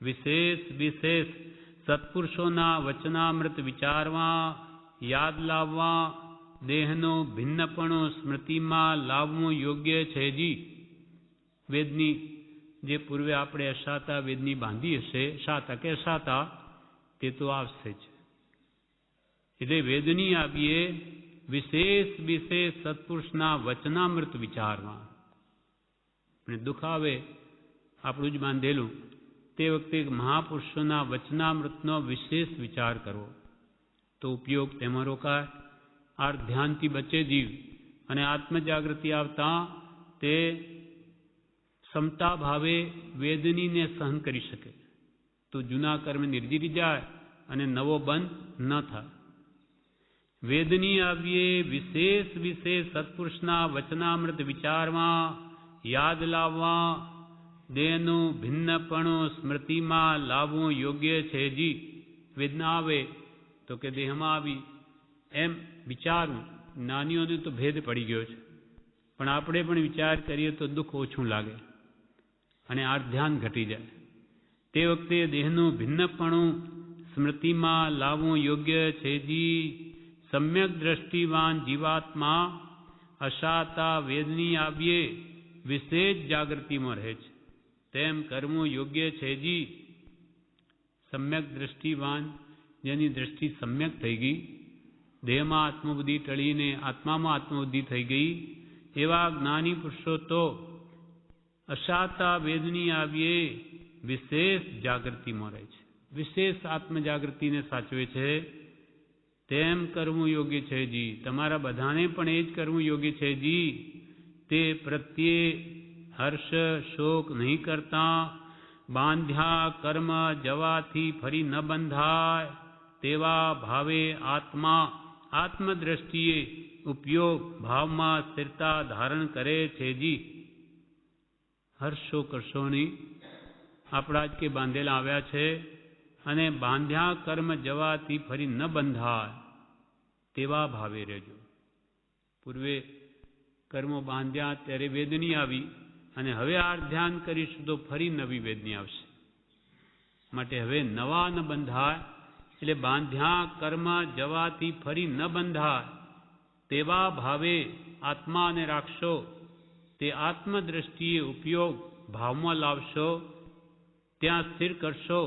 વિશેષ વિશેષ સત્પુરુષોના વચનામૃત વિચારવા, યાદ લાવવા, દેહનો ભિન્નપણો સ્મૃતિમાં લાવવું યોગ્ય છે જી. વેદની જે પૂર્વે આપણે અશાતા વેદની બાંધી હશે, શાતા કે અશાતા, તે તો આવશે જ. એટલે વેદની આવીએ વિશેષ વિશેષ સત્પુરુષના વચનામૃત વિચારવા. અને દુઃખ આવે આપણું જ બાંધેલું, તે વખતે મહાપુરુષોના વચનામૃતનો વિશેષ વિચાર કરવો, તો ઉપયોગ તેમાં રોકાય. આ ધ્યાનથી બચે જીવ, અને આત્મજાગૃતિ આવતા તે ક્ષમતા ભાવે વેદનીને સહન કરી શકે, તો જૂના કર્મ નિર્જીરી જાય અને નવો બંધ ન થાય. વેદની આવીએ વિશેષ વિશેષ સત્પુરુષના વચનામૃત વિચારવા, યાદ લાવવા, દેહનું ભિન્નપણું સ્મૃતિમાં લાવવું યોગ્ય છે જી. વેદના આવે તો કે દેહમાં આવી એમ વિચારવું. જ્ઞાનીઓને તો ભેદ પડી ગયો છે, પણ આપણે પણ વિચાર કરીએ તો દુઃખ ઓછું લાગે અને આ ધ્યાન ઘટી જાય. તે વખતે દેહનું ભિન્નપણું સ્મૃતિમાં લાવવું યોગ્ય છે જી. સમ્યક દ્રષ્ટિવાન જીવાત્મા અશાતા વેદની આવીએ વિશેષ જાગૃતિમાં રહે છે. તેમ કરવું યોગ્ય છે જી. સમ્યક દ્રષ્ટિવાન, જેની દ્રષ્ટિ સમ્યક થઈ ગઈ, દેહમાં આત્મબુદ્ધિ ટળીને આત્મામાં આત્મબુદ્ધિ થઈ ગઈ, એવા જ્ઞાની પુરુષો તો અશાતા વેદની આવીએ વિશેષ જાગૃતિમાં રહે છે, વિશેષ આત્મજાગૃતિને સાચવે છે. તેમ કરવું યોગ્ય છે જી. તમારા બધાને પણ એ જ કરવું યોગ્ય છે જી. તે પ્રત્યે હર્ષ શોક નહીં કરતા, બાંધ્યા કર્મ જવાથી ફરી ન બંધાય તેવા ભાવે આત્મા આત્મદ્રષ્ટિએ ઉપયોગ ભાવમાં સ્થિરતા ધારણ કરે છે જી. હર્ષો કરશો નહીં, આપણા જ કે બાંધેલા આવ્યા છે, અને બાંધ્યા કર્મ જવાથી ફરી ન બંધાય તેવા ભાવે રહેજો. પૂર્વે કર્મો બાંધ્યા ત્યારે વેદની આવી, અને હવે આ ધ્યાન કરીશું તો ફરી નવી વેદની આવશે. માટે હવે નવા ન બંધાય, એટલે બાંધ્યા કર્મ જવાથી ફરી ન બંધાય તેવા ભાવે આત્માને રાખશો. તે આત્મદ્રષ્ટિએ ઉપયોગ ભાવમાં લાવશો, ત્યાં સ્થિર કરશો,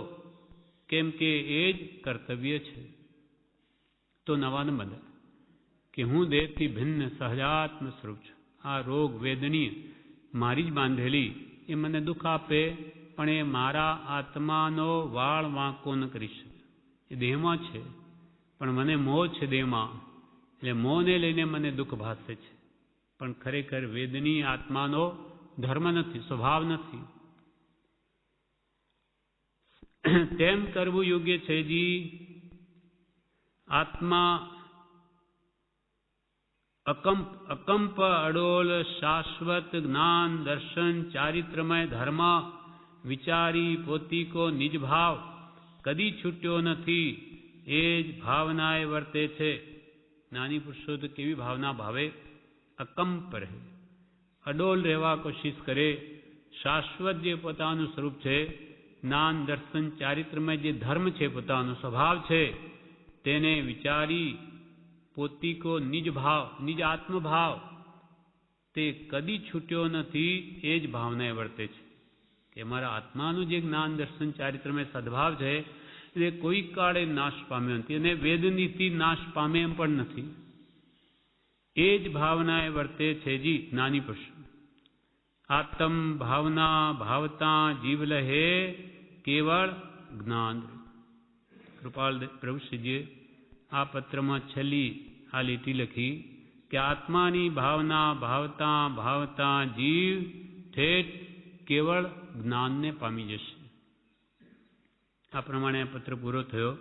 કેમ કે એ જ કર્તવ્ય છે. તો નવા ન બંધાય કે હું દેહથી ભિન્ન સહજાત્મ સ્વરૂપ છું. આ રોગ વેદની મારી જ બાંધેલી, એ મને દુઃખ આપે, પણ એ મારા આત્માનો વાળ વાંકો ન કરી શકે. એ દેહમાં છે, પણ મને મોહ છે દેહમાં, એટલે મોહને લઈને મને દુઃખ ભાસે છે. પણ ખરેખર વેદની આત્માનો ધર્મ નથી, સ્વભાવ નથી. તેમ કરવું યોગ્ય છે જી. આત્મા અકંપ અડોલ શાશ્વત જ્ઞાન દર્શન ચારિત્રમય ધર્મ વિચારી પોતીકો નિજ ભાવ કદી છૂટ્યો નથી, એ જ ભાવનાએ વર્તે છે. જ્ઞાની પુરુષો તો કેવી ભાવના ભાવે? અકંપ રહે, અડોલ રહેવા કોશિશ કરે. શાશ્વત જે પોતાનું સ્વરૂપ છે, જ્ઞાન દર્શન ચારિત્રમય જે ધર્મ છે, પોતાનો સ્વભાવ છે, તેને વિચારી પોતીકો નિજ ભાવ, નિજ આત્મભાવ તે કદી છૂટ્યો નથી, એ જ ભાવનાએ વર્તે છે. કે મારા આત્માનું જે જ્ઞાન દર્શન ચારિત્રમય સદભાવ છે, એ કોઈ કાળે નાશ પામ્યો નથી, અને વેદનીથી નાશ પામે એમ પણ નથી. એ જ ભાવનાએ વર્તે છે જી જ્ઞાની પુરુષ. આત્મ ભાવના ભાવતા જીવ લહે કેવળ જ્ઞાન. કૃપાલ પ્રભુશ્રીજીએ આ પત્રમાં છેલ્લી આ લીટી લખી કે આત્માની ભાવના ભાવતા ભાવતા જીવ ઠેઠ કેવળ જ્ઞાનને પામી જશે. આ પ્રમાણે આ પત્ર પૂરો થયો.